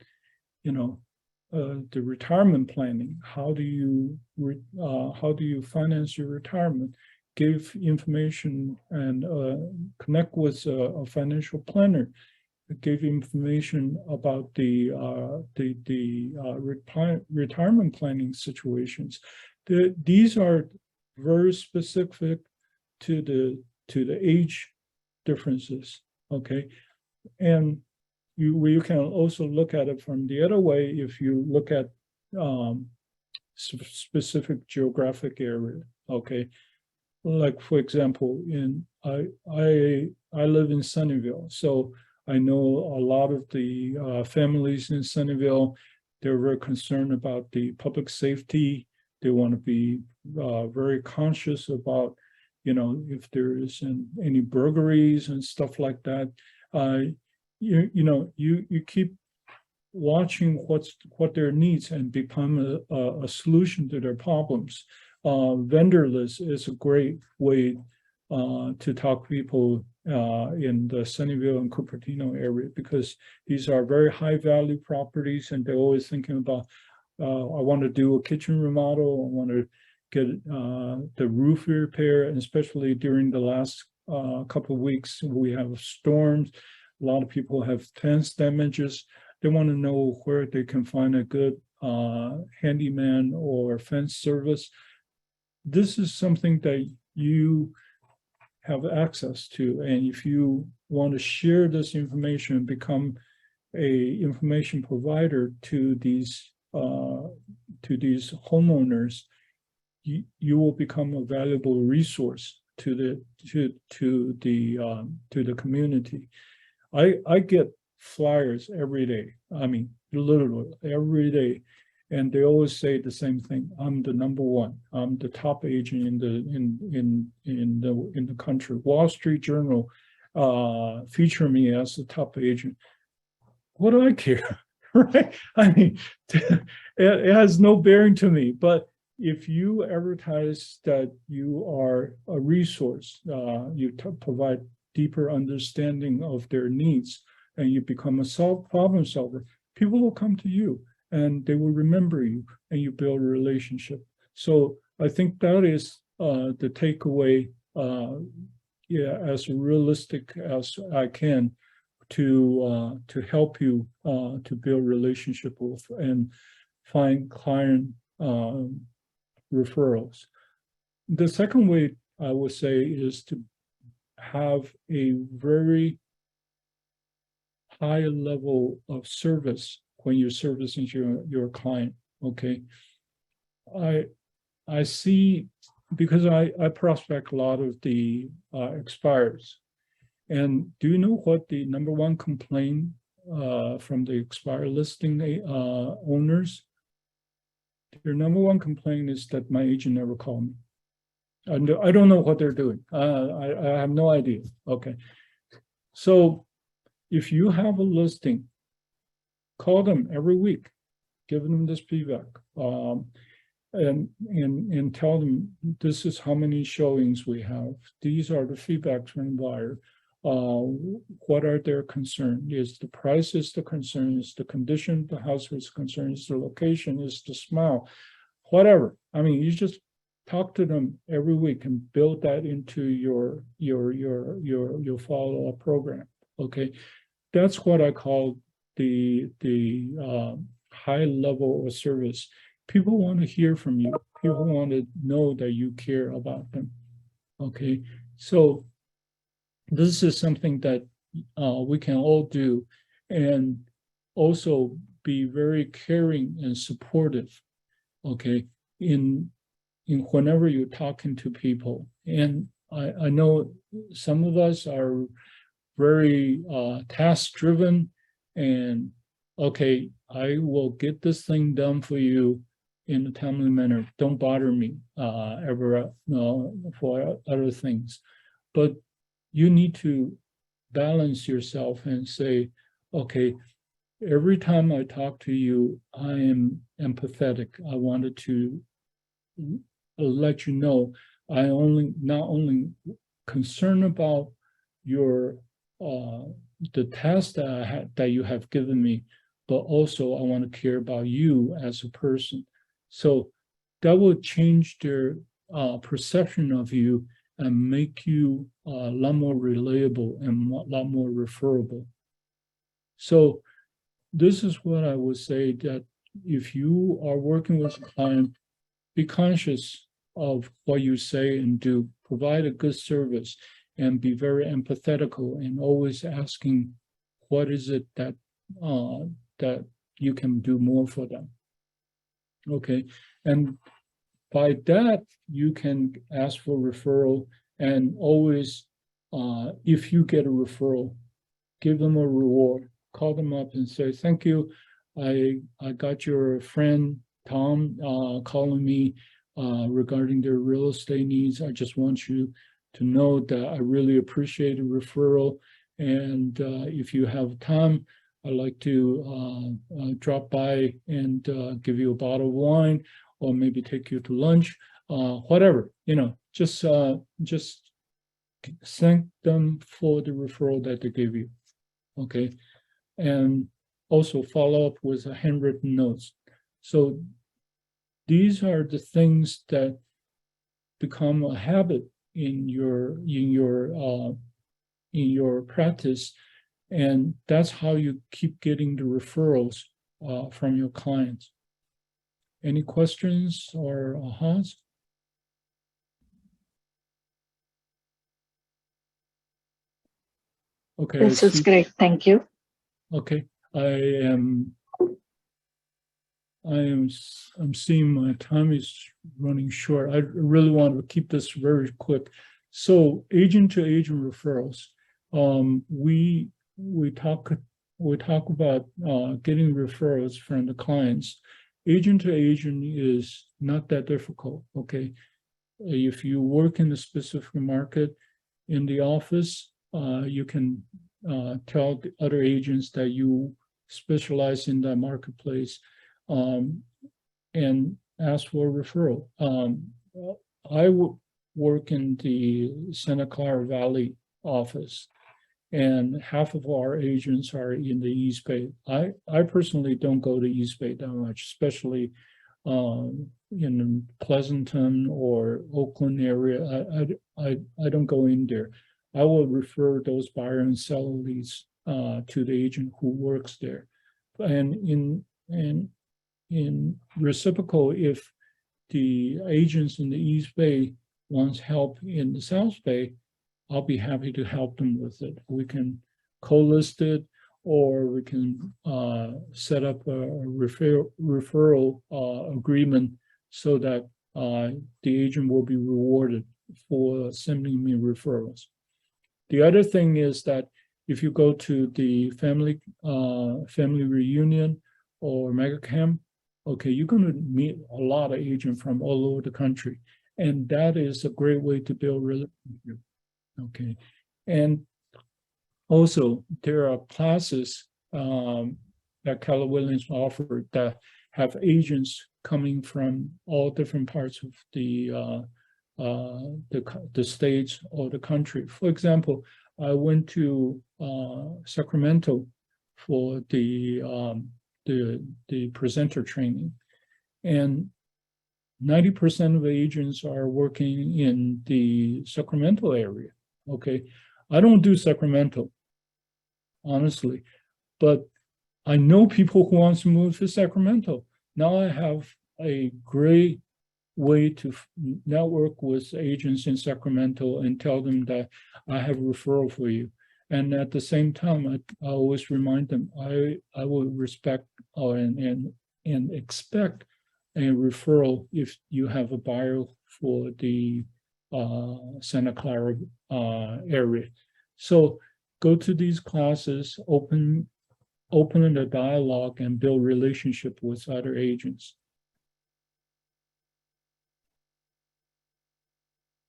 Speaker 1: the retirement planning. How do you finance your retirement? Give information and connect with a financial planner. Give information about the retirement planning situations. These are very specific to the age differences. Okay, and you can also look at it from the other way. If you look at specific geographic area. Okay, like for example, I live in Sunnyvale, so I know a lot of the families in Sunnyvale. They're very concerned about the public safety. They want to be very conscious about, if there is any burglaries and stuff like that. You keep watching what their needs and become a solution to their problems. Vendor list is a great way to talk to people in the Sunnyvale and Cupertino area, because these are very high value properties and they're always thinking about, I want to do a kitchen remodel, I want to get the roof repair, and especially during the last couple of weeks, we have storms. A lot of people have fence damages. They want to know where they can find a good handyman or fence service. This is something that you have access to, and if you want to share this information, become a information provider to these homeowners, you will become a valuable resource to the community. I get flyers every day. I mean, literally every day. And they always say the same thing. I'm the number one. I'm the top agent in the country. Wall Street Journal feature me as the top agent. What do I care, right? I mean, it has no bearing to me. But if you advertise that you are a resource, you provide deeper understanding of their needs, and you become a problem solver, people will come to you. And they will remember you, and you build a relationship. So I think that is the takeaway, as realistic as I can, to help you to build relationship with and find client referrals. The second way I would say is to have a very high level of service when you're servicing your client. Okay, I see, because I prospect a lot of the expires, and do you know what the number one complaint from the expire listing owners? Their number one complaint is that my agent never called me. I don't know what they're doing. I have no idea. Okay, so if you have a listing, call them every week, give them this feedback, and tell them this is how many showings we have. These are the feedbacks from the buyer. What are their concerns? Is the price is the concern? Is the condition of the house is concern? Is the location? Is the smell? Whatever. I mean, you just talk to them every week and build that into your follow-up program. Okay, that's what I call the high level of service. People want to hear from you. People want to know that you care about them. Okay, so this is something that we can all do, and also be very caring and supportive. Okay, in whenever you're talking to people. And I know some of us are very task-driven, and okay, I will get this thing done for you in a timely manner. Don't bother me ever for other things. But you need to balance yourself and say, okay, every time I talk to you, I am empathetic. I wanted to let you know I not only concerned about your the task that you have given me, but also I want to care about you as a person. So that will change their perception of you and make you a lot more reliable and a lot more referable. So this is what I would say, that if you are working with a client, be conscious of what you say and do, provide a good service, and be very empathetical and always asking, what is it that that you can do more for them? Okay, and by that, you can ask for referral, and always, if you get a referral, give them a reward, call them up and say, thank you, I got your friend Tom calling me regarding their real estate needs. I just want you to know that I really appreciate a referral, and if you have time, I'd like to drop by and give you a bottle of wine, or maybe take you to lunch, whatever, just thank them for the referral that they gave you, okay? And also follow up with a handwritten notes. So these are the things that become a habit in your practice, and that's how you keep getting the referrals from your clients. Any questions or ahas? Okay.
Speaker 5: This is great. Thank you.
Speaker 1: Okay, I'm seeing my time is running short. I really want to keep this very quick. So agent to agent referrals. We talk about getting referrals from the clients. Agent to agent is not that difficult. Okay, if you work in a specific market in the office, you can tell the other agents that you specialize in that marketplace, and ask for a referral. I work in the Santa Clara Valley office, and half of our agents are in the East Bay. I personally don't go to East Bay that much, especially in Pleasanton or Oakland area. I don't go in there. I will refer those buyer and seller leads to the agent who works there. And in reciprocal, if the agents in the East Bay wants help in the South Bay, I'll be happy to help them with it. We can co-list it, or we can set up a referral agreement so that the agent will be rewarded for sending me referrals. The other thing is that if you go to the family reunion or mega camp, okay, you're going to meet a lot of agents from all over the country, and that is a great way to build relationship. Okay, and also there are classes that Keller Williams offered that have agents coming from all different parts of the states or the country. For example, I went to Sacramento for the presenter training, and 90% of agents are working in the Sacramento area. Okay, I don't do Sacramento, honestly, but I know people who want to move to Sacramento. Now I have a great way to network with agents in Sacramento and tell them that I have a referral for you. And at the same time, I always remind them I will respect and expect a referral if you have a buyer for the Santa Clara area. So go to these classes, open the dialogue, and build relationship with other agents.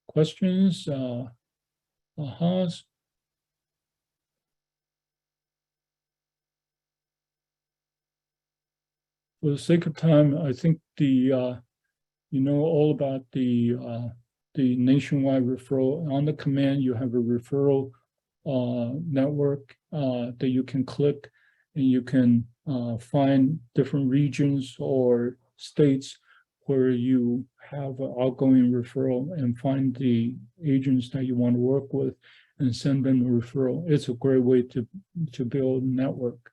Speaker 1: Questions? Ahas? For the sake of time, I think you know all about the nationwide referral. On the command, you have a referral network that you can click, and you can find different regions or states where you have an outgoing referral and find the agents that you want to work with and send them a referral. It's a great way to build a network.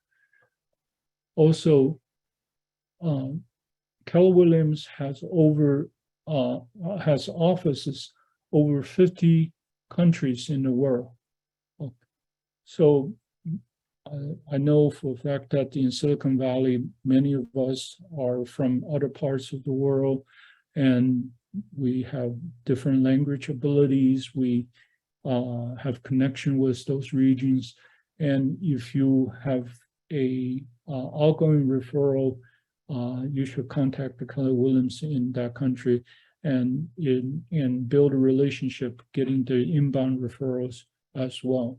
Speaker 1: Also, Keller Williams has offices over 50 countries in the world. So I know for a fact that in Silicon Valley, many of us are from other parts of the world, and we have different language abilities. We have connection with those regions. And if you have a outgoing referral, you should contact the Keller Williams in that country and build a relationship, getting the inbound referrals as well.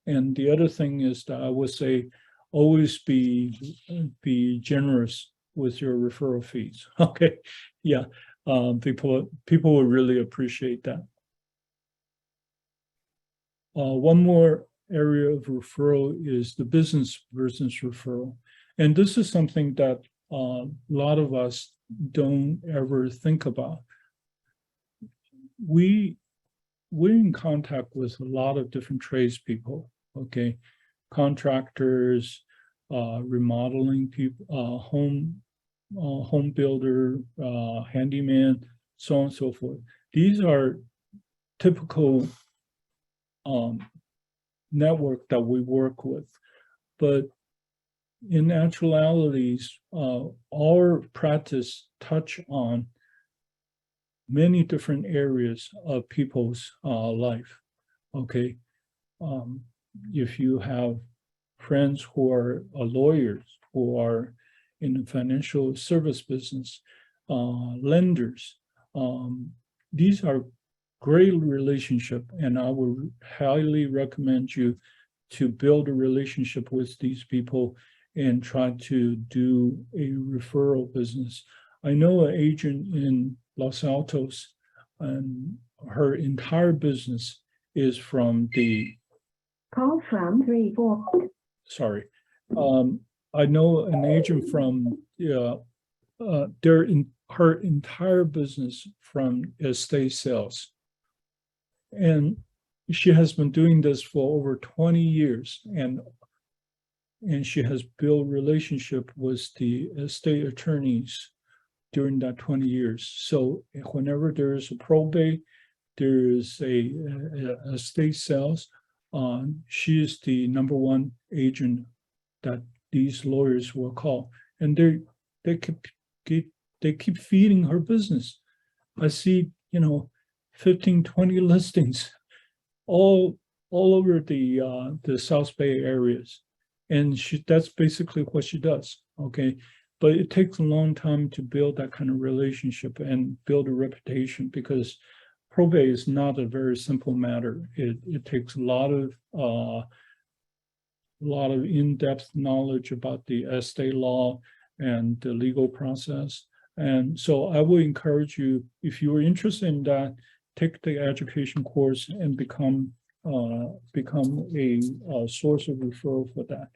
Speaker 1: And the other thing is that I would say, always be generous with your referral fees. Okay, yeah, people will really appreciate that. One more area of referral is the business referral. And this is something that a lot of us don't ever think about. We're in contact with a lot of different tradespeople, okay? Contractors, remodeling people, home builder, handyman, so on and so forth. These are typical network that we work with, but in actualities, our practice touch on many different areas of people's life. Okay, if you have friends who are lawyers, who are in the financial service business, lenders, these are great relationship, and I would highly recommend you to build a relationship with these people and try to do a referral business. I know an agent in Los Altos, and her entire business is from the
Speaker 7: Call from 34.
Speaker 1: sorry. I know an agent from her entire business from estate sales. And she has been doing this for over 20 years, and she has built relationship with the estate attorneys during that 20 years. So whenever there is a probate, there is a estate sales, she is the #1 agent that these lawyers will call, and they keep feeding her business. I see, 15, 20 listings all over the South Bay areas, and that's basically what she does. Okay, but it takes a long time to build that kind of relationship and build a reputation, because probate is not a very simple matter. It takes a lot of in-depth knowledge about the estate law and the legal process. And so I would encourage you, if you are interested in that, take the education course and become a source of referral for that.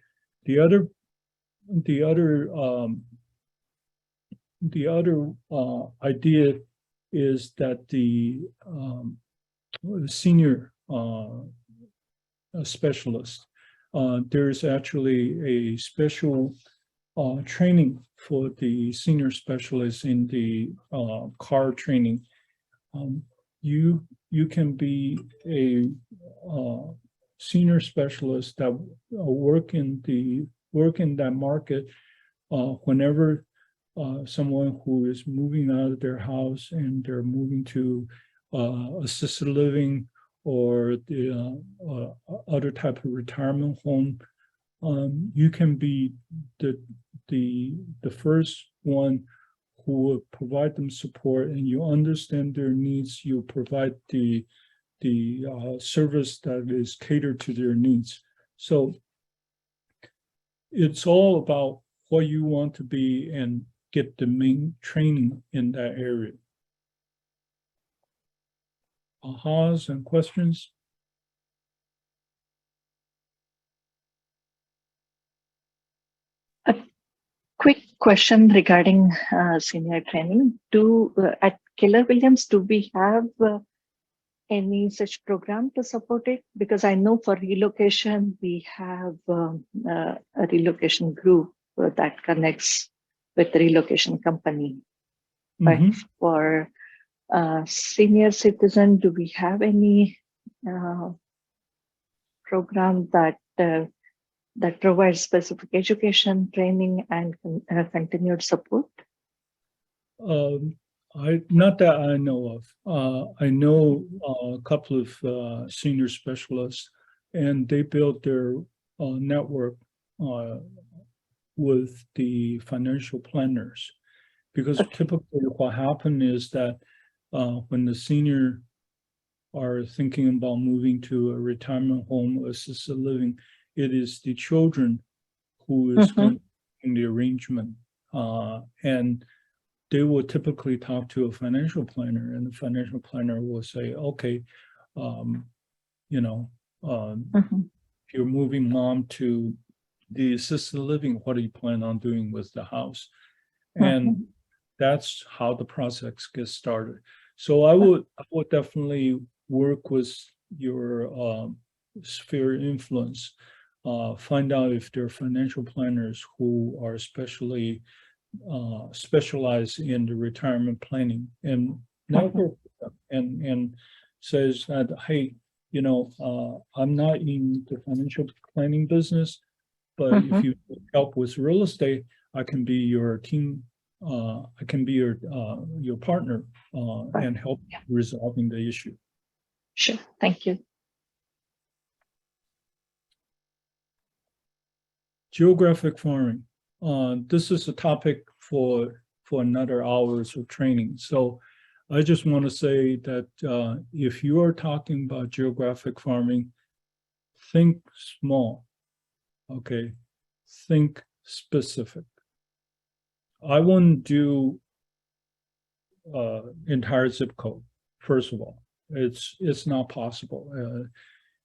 Speaker 1: The other idea is that the senior specialist, there's actually a special training for the senior specialists in the car training. You can be a senior specialist that work in that market whenever someone who is moving out of their house and they're moving to assisted living or the other type of retirement home. You can be the first one who will provide them support, and you understand their needs. You provide the service that is catered to their needs. So it's all about what you want to be and get the main training in that area. Ahas and questions?
Speaker 5: Quick question regarding senior training. At Keller Williams, do we have any such program to support it? Because I know for relocation, we have a relocation group that connects with the relocation company. But
Speaker 1: Mhm.
Speaker 5: for senior citizen, do we have any program that provides specific education, training, and continued support?
Speaker 1: Not that I know of. I know a couple of senior specialists, and they built their network with the financial planners. Because typically what happened is that when the senior are thinking about moving to a retirement home or assisted living, it is the children who is going in the arrangement. And they will typically talk to a financial planner, and the financial planner will say, okay, you know, if you're moving mom to the assisted living, what do you plan on doing with the house? And that's how the process gets started. So I would definitely work with your sphere of influence, find out if there are financial planners who are specialized in the retirement planning, and network with them, and says that, hey, you know, I'm not in the financial planning business, but if you help with real estate, I can be your team. I can be your partner and help resolving the issue.
Speaker 5: Sure, thank you.
Speaker 1: Geographic farming. This is a topic for another hours of training. So I just want to say that if you are talking about geographic farming, think small, okay? Think specific. I wouldn't do entire zip code, first of all. It's not possible.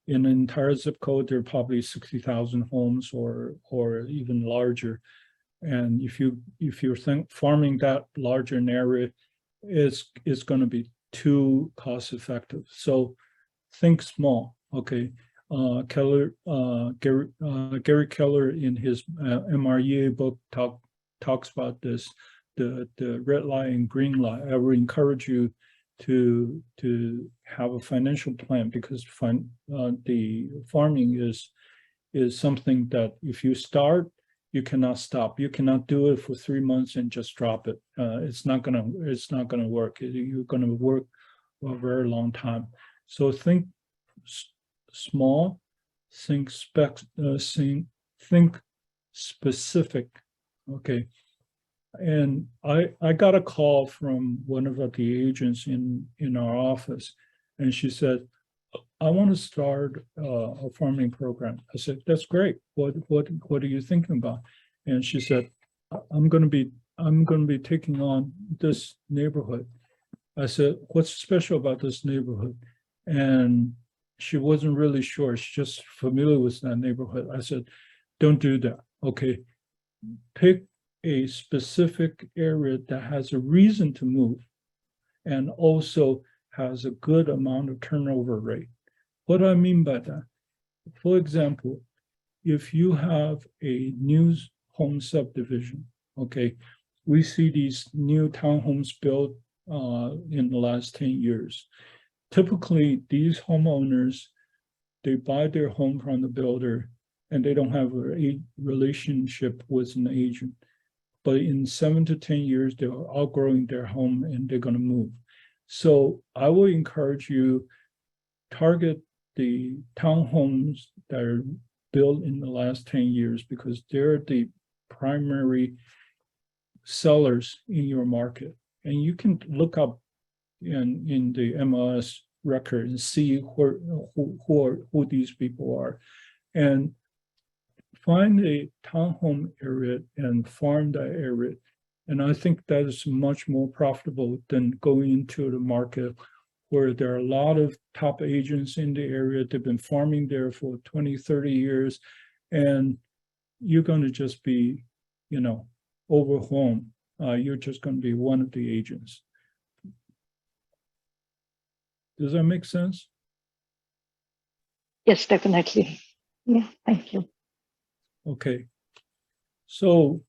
Speaker 1: In an entire zip code, there are probably 60,000 homes or even larger. And if you're farming that larger an area, it's going to be too cost effective. So think small, okay? Keller, Gary Keller in his MREA book talks about this, the red line and green line. I would encourage you to have a financial plan, because the farming is something that if you start, you cannot stop. You cannot do it for 3 months and just drop it. It's not gonna work. You're gonna work for a very long time. So think small, think specific. Okay. And I got a call from one of the agents in our office, and she said, I want to start a farming program. I said, that's great. What are you thinking about? And she said, I'm going to be taking on this neighborhood. I said, what's special about this neighborhood? And she wasn't really sure. She's just familiar with that neighborhood. I said, don't do that. Okay, pick a specific area that has a reason to move and also has a good amount of turnover rate. What do I mean by that? For example, if you have a new home subdivision, okay, we see these new townhomes built in the last 10 years. Typically, these homeowners, they buy their home from the builder and they don't have a relationship with an agent. But in 7 to 10 years, they're outgrowing their home and they're going to move. So I will encourage you, target the townhomes that are built in the last 10 years, because they're the primary sellers in your market. And you can look up in the MLS record and see who these people are. And find a townhome area and farm that area. And I think that is much more profitable than going into the market where there are a lot of top agents in the area. They've been farming there for 20, 30 years. And you're going to just be, you know, overwhelmed. You're just going to be one of the agents. Does that make sense?
Speaker 5: Yes, definitely. Yeah, thank you.
Speaker 1: Okay. So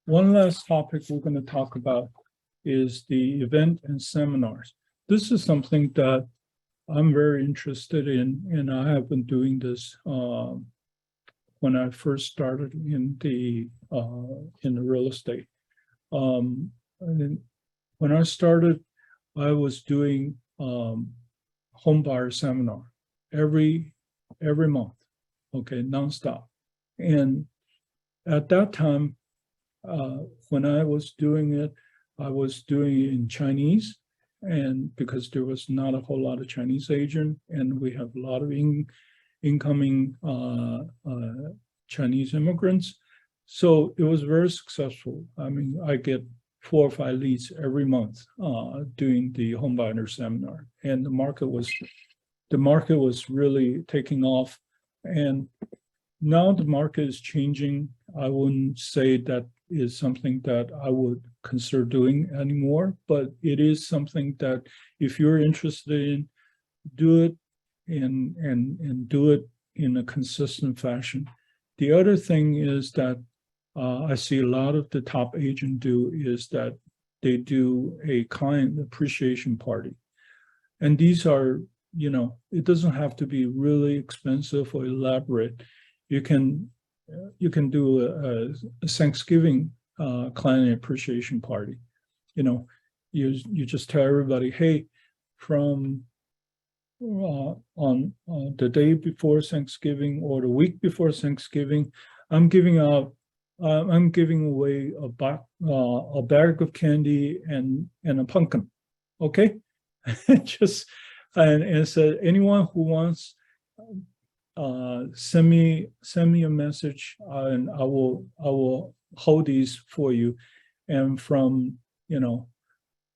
Speaker 1: one last topic we're going to talk about is the event and seminars. This is something that I'm very interested in, and I have been doing this when I first started in the real estate. And when I started, I was doing home buyer seminar every month, okay, nonstop. And at that time, when I was doing it, I was doing it in Chinese, and because there was not a whole lot of Chinese agent, and we have a lot of incoming Chinese immigrants. So it was very successful. I mean, I get 4 or 5 leads every month doing the home buyer seminar, and the market was really taking off. And now the market is changing. I wouldn't say that is something that I would consider doing anymore, but it is something that if you're interested in, do it and do it in a consistent fashion. The other thing is that I see a lot of the top agents do is that they do a client appreciation party. And these are, it doesn't have to be really expensive or elaborate. You can do a Thanksgiving client appreciation party. You just tell everybody, hey, from on the day before Thanksgiving or the week before Thanksgiving, I'm giving away a bag of candy and a pumpkin. Okay, just and said anyone who wants. Send me a message, and I will hold these for you. And from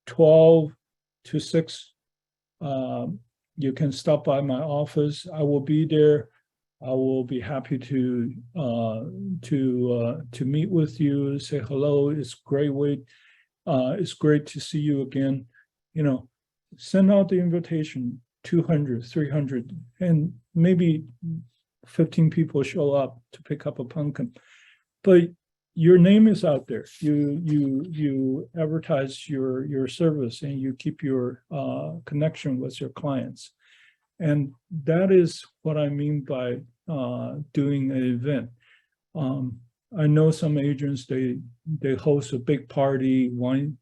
Speaker 1: 12 to 6, you can stop by my office. I will be there. I will be happy to meet with you, say hello. It's great. It's great to see you again. Send out the invitation. 200, 300, and maybe 15 people show up to pick up a pumpkin. But your name is out there. You advertise your service, and you keep your connection with your clients. And that is what I mean by doing an event. I know some agents, they host a big party, wine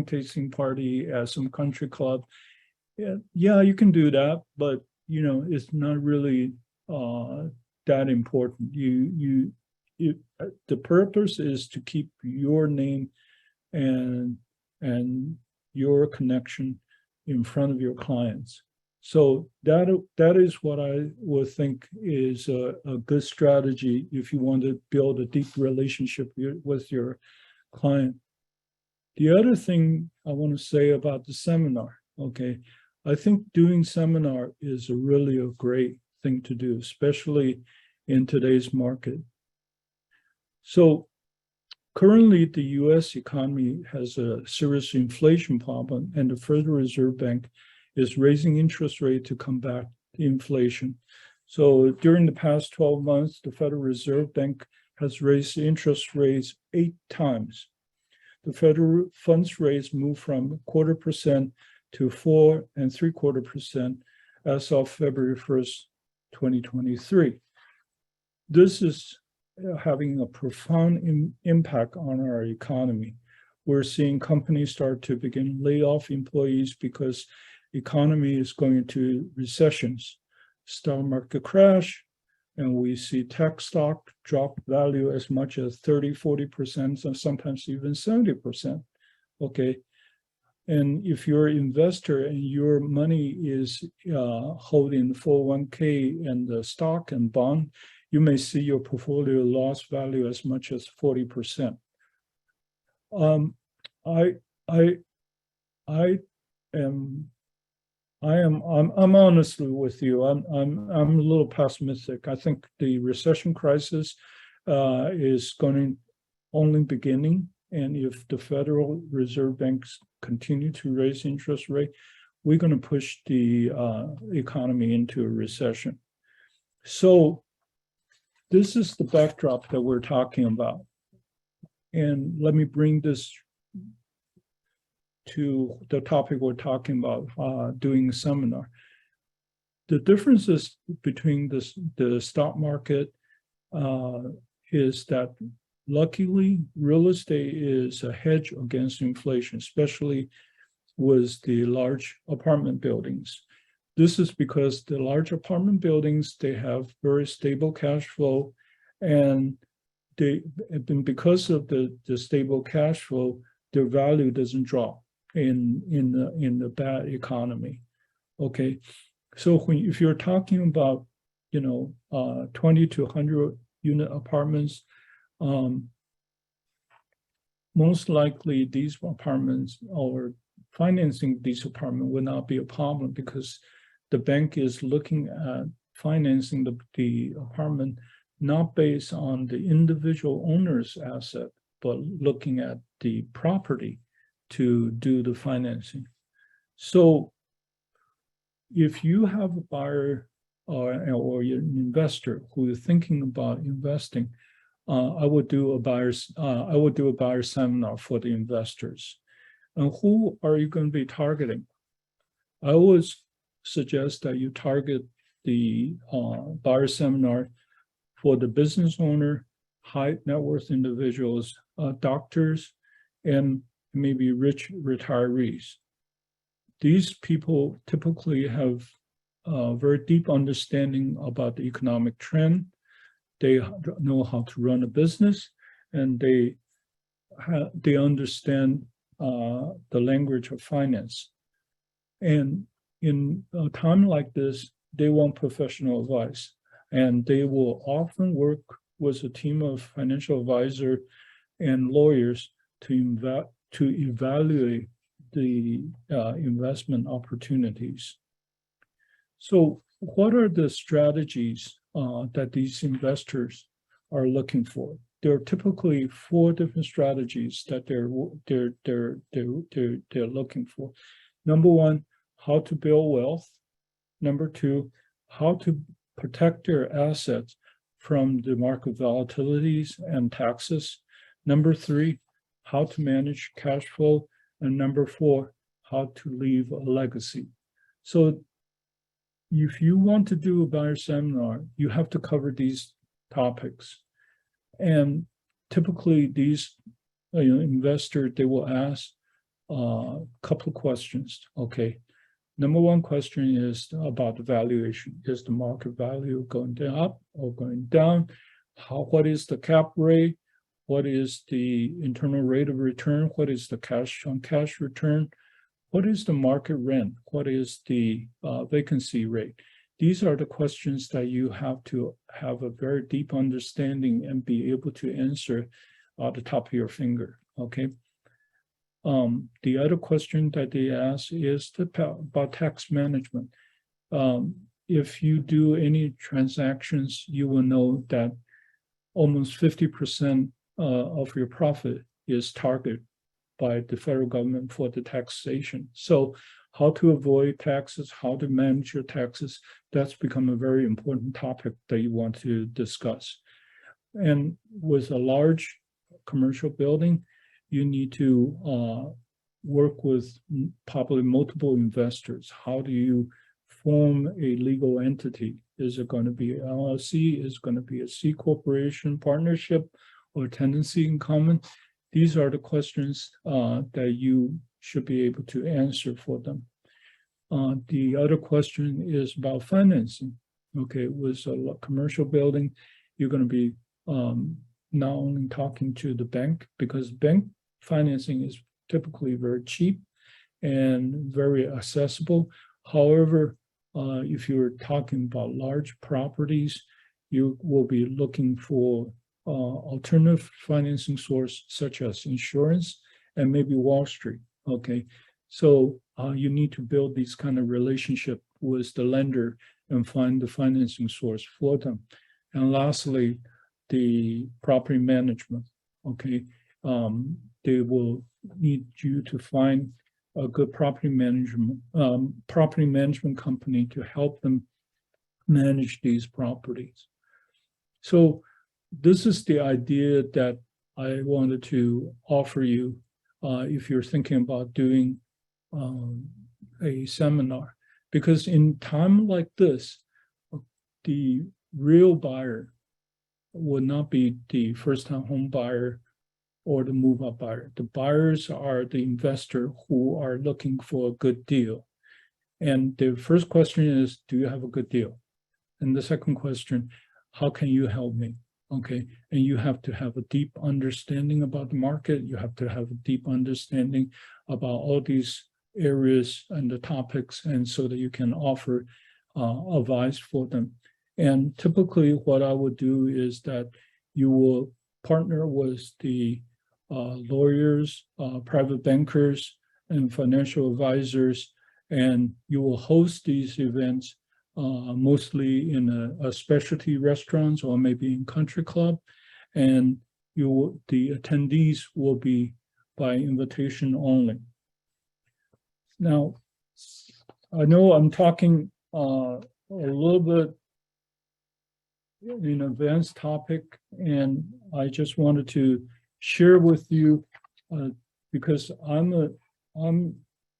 Speaker 1: tasting party at some country club. Yeah, you can do that, but it's not really that important. The purpose is to keep your name and your connection in front of your clients. So that is what I would think is a good strategy if you want to build a deep relationship with your client. The other thing I want to say about the seminar, okay, I think doing seminar is really a great thing to do, especially in today's market. So currently, the U.S. economy has a serious inflation problem, and the Federal Reserve Bank is raising interest rate to combat inflation. So during the past 12 months, the Federal Reserve Bank has raised interest rates 8 times. The federal funds rate moved from 0.25% to 4.75% as of February 1st, 2023. This is having a profound impact on our economy. We're seeing companies start to begin lay off employees because economy is going into recessions, stock market crash, and we see tech stock drop value as much as 30, 40%, and sometimes even 70%. Okay. And if you're an investor and your money is holding 401k and the stock and bond, you may see your portfolio loss value as much as 40%. I'm honestly with you. I'm a little pessimistic. I think the recession crisis is going only beginning. And if the Federal Reserve Banks continue to raise interest rate, we're going to push the economy into a recession. So this is the backdrop that we're talking about. And let me bring this to the topic we're talking about, doing a seminar. The differences between the stock market is that luckily real estate is a hedge against inflation, especially with the large apartment buildings. This is because the large apartment buildings, they have very stable cash flow, and because of the stable cash flow, their value doesn't drop in the bad economy. Okay, so if you're talking about 20 to 100 unit apartments, most likely these apartments or financing these apartments will not be a problem, because the bank is looking at financing the apartment not based on the individual owner's asset, but looking at the property to do the financing. So if you have a buyer or an investor who is thinking about investing, I would do a buyer seminar for the investors. And who are you going to be targeting? I always suggest that you target the buyer seminar for the business owner, high net worth individuals, doctors, and maybe rich retirees. These people typically have a very deep understanding about the economic trend. They know how to run a business, and they understand the language of finance. And in a time like this, they want professional advice, and they will often work with a team of financial advisors and lawyers to evaluate the investment opportunities. So what are the strategies that these investors are looking for? There are typically 4 different strategies that they're looking for. Number 1, how to build wealth. Number 2, how to protect their assets from the market volatilities and taxes. Number 3, how to manage cash flow. And number 4, how to leave a legacy. So if you want to do a buyer seminar, you have to cover these topics. And typically these investors, they will ask a couple of questions. Okay, number 1 question is about the valuation. Is the market value going up or going down? What is the cap rate? What is the internal rate of return? What is the cash on cash return? What is the market rent? What is the vacancy rate? These are the questions that you have to have a very deep understanding and be able to answer at the top of your finger, okay? The other question that they ask is about tax management. If you do any transactions, you will know that almost 50% of your profit is targeted by the federal government for the taxation. So how to avoid taxes, how to manage your taxes, that's become a very important topic that you want to discuss. And with a large commercial building, you need to work with probably multiple investors. How do you form a legal entity? Is it going to be an LLC? Is it going to be a C corporation partnership or tenancy in common? These are the questions that you should be able to answer for them. The other question is about financing. Okay, with a commercial building, you're going to be not only talking to the bank, because bank financing is typically very cheap and very accessible. However, if you're talking about large properties, you will be looking for alternative financing source such as insurance and maybe Wall Street. Okay, so you need to build these kind of relationship with the lender and find the financing source for them. And lastly, the property management. okay, they will need you to find a good property management company to help them manage these properties. So this is the idea that I wanted to offer you if you're thinking about doing a seminar, because in time like this, the real buyer would not be the first-time home buyer or the move-up buyer. The buyers are the investor who are looking for a good deal. And the first question is, do you have a good deal? And the second question, how can you help me? Okay, and you have to have a deep understanding about the market. You have to have a deep understanding about all these areas and the topics, and so that you can offer advice for them. And typically what I would do is that you will partner with the lawyers, private bankers, and financial advisors, and you will host these events mostly in a specialty restaurants or maybe in country club, and the attendees will be by invitation only. Now, I know I'm talking a little bit in advanced topic, and I just wanted to share with you because I'm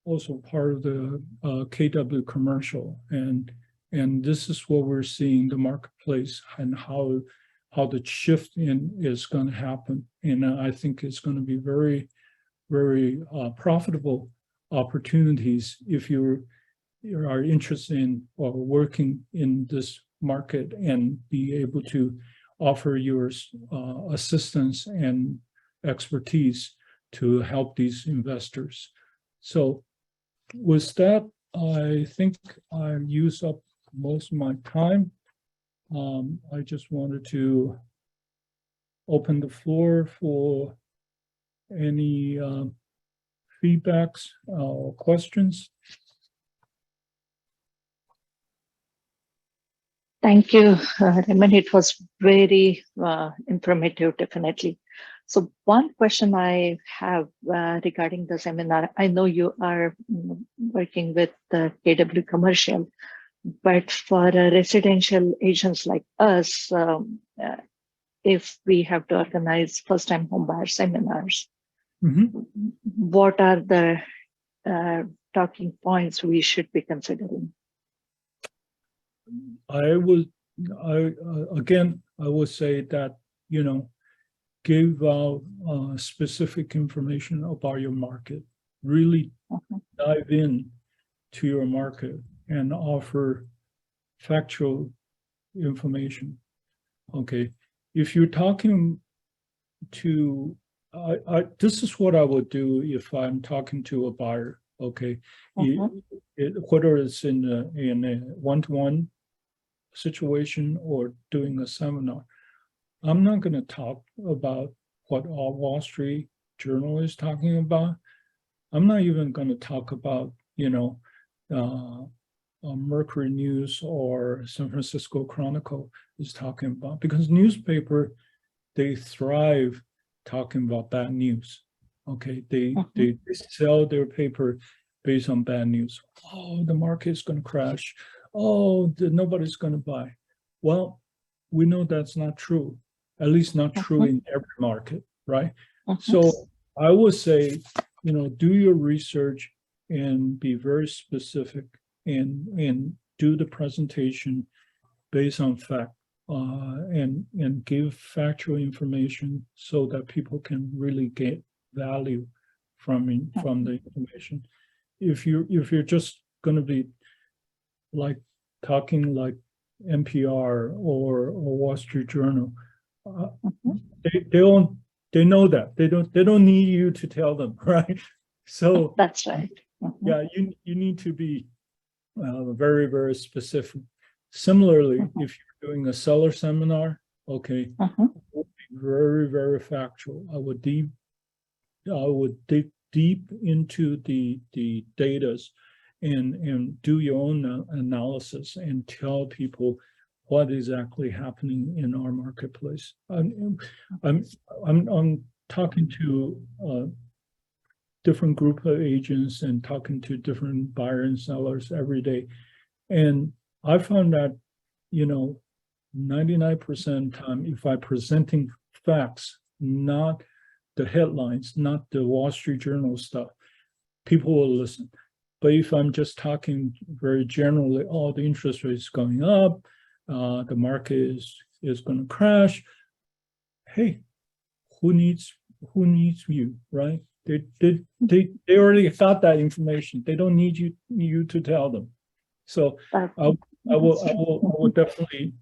Speaker 1: also part of the KW commercial, and this is what we're seeing the marketplace and how the shift is going to happen, and I think it's going to be very, very profitable opportunities if you are interested in or working in this market and be able to offer your assistance and expertise to help these investors. So with that, I think I used up most of my time. I just wanted to open the floor for any feedbacks or questions.
Speaker 5: Thank you, Raymond. It was very informative, definitely. So one question I have regarding the seminar, I know you are working with the KW Commercial, but for residential agents like us, if we have to organize first-time homebuyer seminars, what are the talking points we should be considering?
Speaker 1: I would say that, give out specific information about your market, really dive in to your market and offer factual information. Okay, if you're talking to, this is what I would do if I'm talking to a buyer. Okay, whether it's in a one-to-one situation or doing a seminar, I'm not going to talk about what all Wall Street Journal is talking about. I'm not even going to talk about, Mercury News or San Francisco Chronicle is talking about, because newspaper, they thrive talking about bad news. Okay, they sell their paper based on bad news. Oh, the market is going to crash. Oh, nobody's going to buy. Well, we know that's not true, at least not true in every market, right? So I would say, do your research and be very specific and do the presentation based on fact and give factual information so that people can really get value from the information. If you're just going to be like talking like NPR or Wall Street Journal, they know that they don't need you to tell them, right? So
Speaker 5: that's right.
Speaker 1: Yeah, you need to be very, very specific. Similarly, if you're doing a seller seminar, okay, very, very factual. I would dig deep into the data and do your own analysis and tell people what is exactly happening in our marketplace. I'm talking to different group of agents and talking to different buyers and sellers every day. And I found that, 99% time, if I'm presenting facts, not the headlines, not the Wall Street Journal stuff, people will listen. But if I'm just talking very generally, oh, the interest rate is going up, the market is going to crash. Hey, who needs you, right? They already got that information. They don't need you to tell them. So I will definitely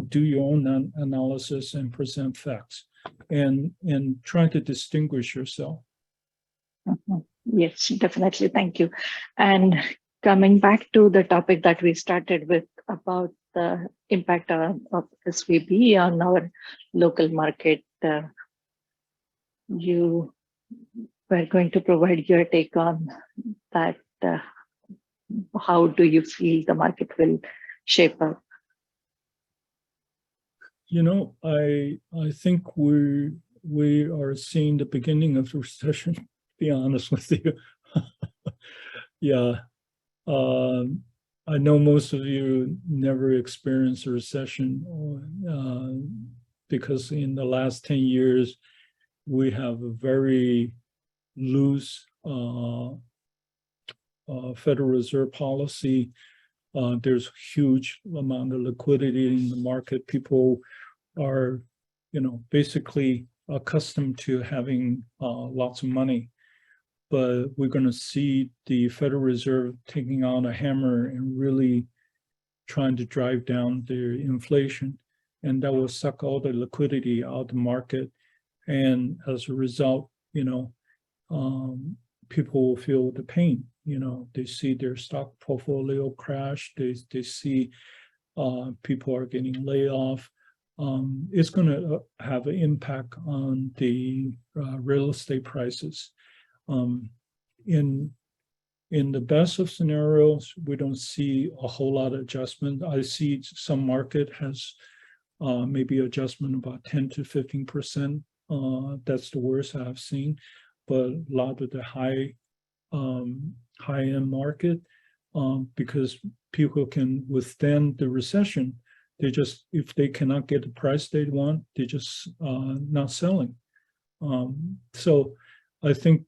Speaker 1: do your own analysis and present facts and try to distinguish yourself.
Speaker 5: Yes, definitely. Thank you. And coming back to the topic that we started with about the impact of SVB on our local market, you were going to provide your take on that. How do you feel the market will shape up?
Speaker 1: I think we are seeing the beginning of the recession, to be honest with you. Yeah. I know most of you never experienced a recession because in the last 10 years, we have a very loose Federal Reserve policy. There's huge amount of liquidity in the market. People are, basically accustomed to having lots of money. But we're going to see the Federal Reserve taking out a hammer and really trying to drive down the inflation. And that will suck all the liquidity out of the market. And as a result, people will feel the pain. They see their stock portfolio crash. They see people are getting laid off. It's going to have an impact on the real estate prices. In the best of scenarios, we don't see a whole lot of adjustment. I see some market has maybe adjustment about 10 to 15%. That's the worst I've seen. But a lot of the high-end market, because people can withstand the recession, if they cannot get the price they want, they just not selling. So I think,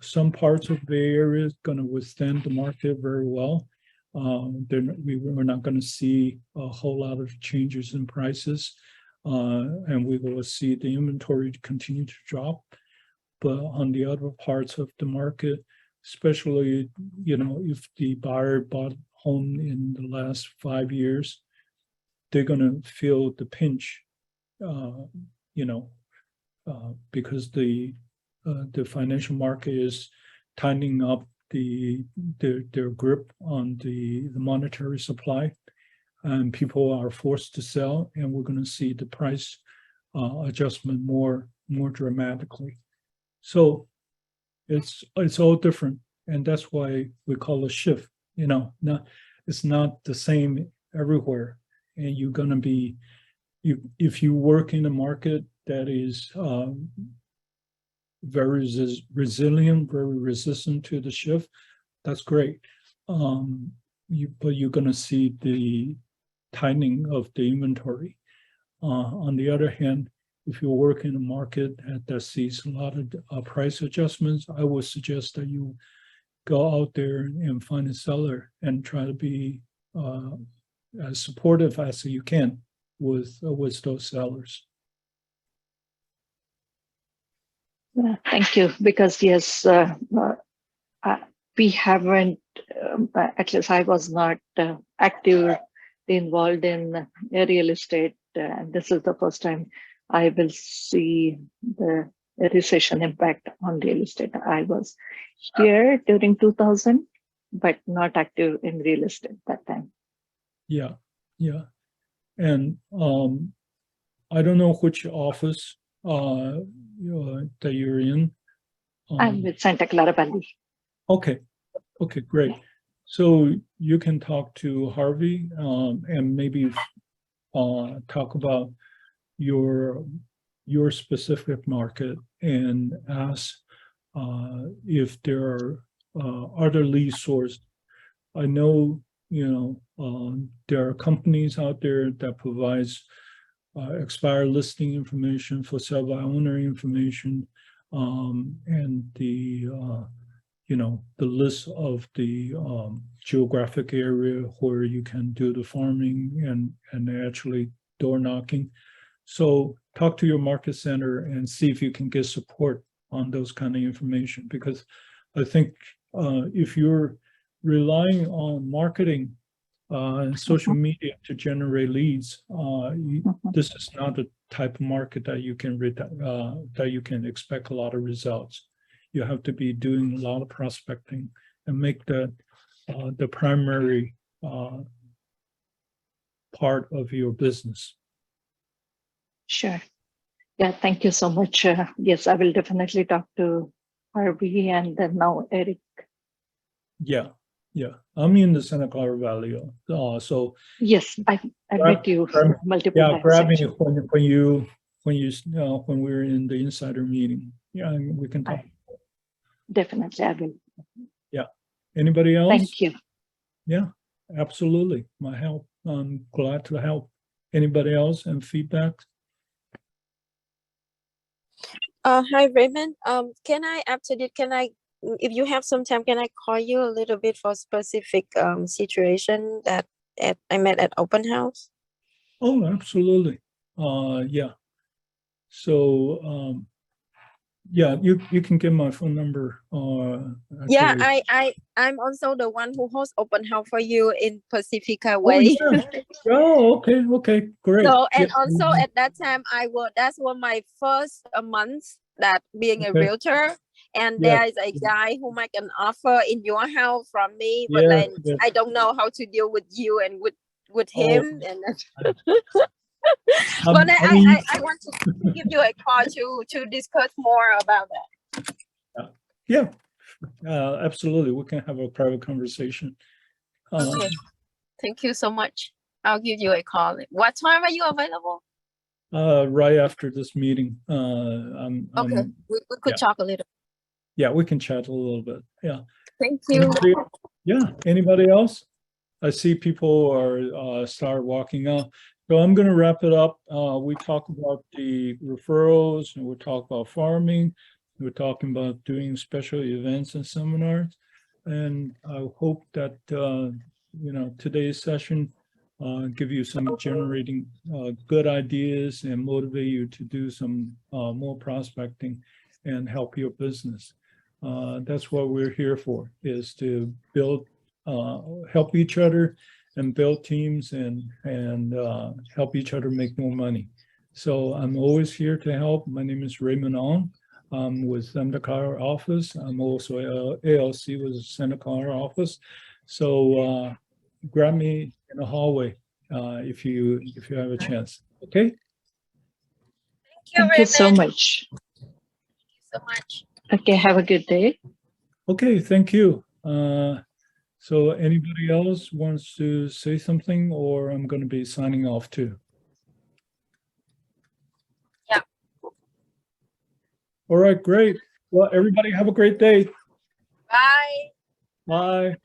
Speaker 1: some parts of the area is going to withstand the market very well. We're not going to see a whole lot of changes in prices, and we will see the inventory continue to drop. But on the other parts of the market, especially, if the buyer bought home in the last 5 years, they're going to feel the pinch, because the financial market is tightening up their grip on the monetary supply, and people are forced to sell, and we're going to see the price adjustment more dramatically. So it's all different, and that's why we call it shift. It's not the same everywhere, and you're going to be if you work in a market that is very resilient, very resistant to the shift, that's great. But you're going to see the tightening of the inventory. On the other hand, if you work in a market that sees a lot of price adjustments, I would suggest that you go out there and find a seller and try to be as supportive as you can with those sellers.
Speaker 5: Thank you. Because yes, we haven't, at least I was not actively involved in real estate, and this is the first time I will see the recession impact on real estate. I was here during 2000, but not active in real estate that time.
Speaker 1: Yeah. And I don't know which office that you're in.
Speaker 5: I'm with Santa Clara Valley.
Speaker 1: Okay, great. So you can talk to Harvey and maybe talk about your specific market and ask if there are other lead sources. I know, there are companies out there that provides expired listing information, for sale by owner information, and the list of the geographic area where you can do the farming and actually door knocking. So talk to your market center and see if you can get support on those kind of information, because I think if you're relying on marketing and social media to generate leads, this is not the type of market that you can expect a lot of results. You have to be doing a lot of prospecting and make that the primary part of your business.
Speaker 5: Sure. Yeah, thank you so much. Yes, I will definitely talk to Harvey and then now Eric.
Speaker 1: Yeah. I'm in the Santa Clara Valley, so
Speaker 5: Yes, I met you multiple times.
Speaker 1: grab me
Speaker 5: actually.
Speaker 1: when we're in the insider meeting. Yeah, and we can talk.
Speaker 5: Definitely, I will.
Speaker 1: Anybody else?
Speaker 5: Thank you.
Speaker 1: Yeah, absolutely. My help. I'm glad to help. Anybody else and feedback?
Speaker 8: Hi Raymond. If you have some time, can I call you a little bit for specific situation that I met at open house?
Speaker 1: Oh, absolutely. Yeah. So, yeah, you can get my phone number.
Speaker 8: Yeah,
Speaker 1: Actually.
Speaker 8: I'm also the one who hosts open house for you in Pacifica
Speaker 1: Oh,
Speaker 8: Way.
Speaker 1: yeah. Oh, okay, great.
Speaker 8: So, and
Speaker 1: Yeah.
Speaker 8: also at that time, that's one my first month that being a
Speaker 1: Okay.
Speaker 8: realtor, and
Speaker 1: Yeah.
Speaker 8: there is a guy who make an offer in your house from me, but
Speaker 1: Yeah,
Speaker 8: like
Speaker 1: yeah.
Speaker 8: I don't know how to deal with you and with
Speaker 1: Oh.
Speaker 8: him, and but I want to give you a call to discuss more about that.
Speaker 1: Yeah, absolutely. We can have a private conversation.
Speaker 8: Okay, thank you so much. I'll give you a call. What time are you available?
Speaker 1: Right after this meeting.
Speaker 8: Okay, we could
Speaker 1: yeah.
Speaker 8: talk a little.
Speaker 1: Yeah, we can chat a little bit. Yeah.
Speaker 8: Thank you.
Speaker 1: Anybody else? I see people are start walking out. So I'm going to wrap it up. We talk about the referrals, and we talk about farming. We're talking about doing special events and seminars. And I hope that, today's session give you some generating good ideas and motivate you to do some more prospecting and help your business. That's what we're here for, is to build, help each other and build teams and help each other make more money. So I'm always here to help. My name is Raymond Ong. I'm with Santa Clara office. I'm also ALC with the Santa Clara office. So grab me in the hallway if you have a chance. Okay.
Speaker 5: Thank you so much.
Speaker 8: Thank you so much.
Speaker 5: Okay, have a good day.
Speaker 1: Okay, thank you. So anybody else wants to say something, or I'm going to be signing off too?
Speaker 8: Yeah.
Speaker 1: All right, great. Well, everybody have a great day.
Speaker 8: Bye.
Speaker 1: Bye.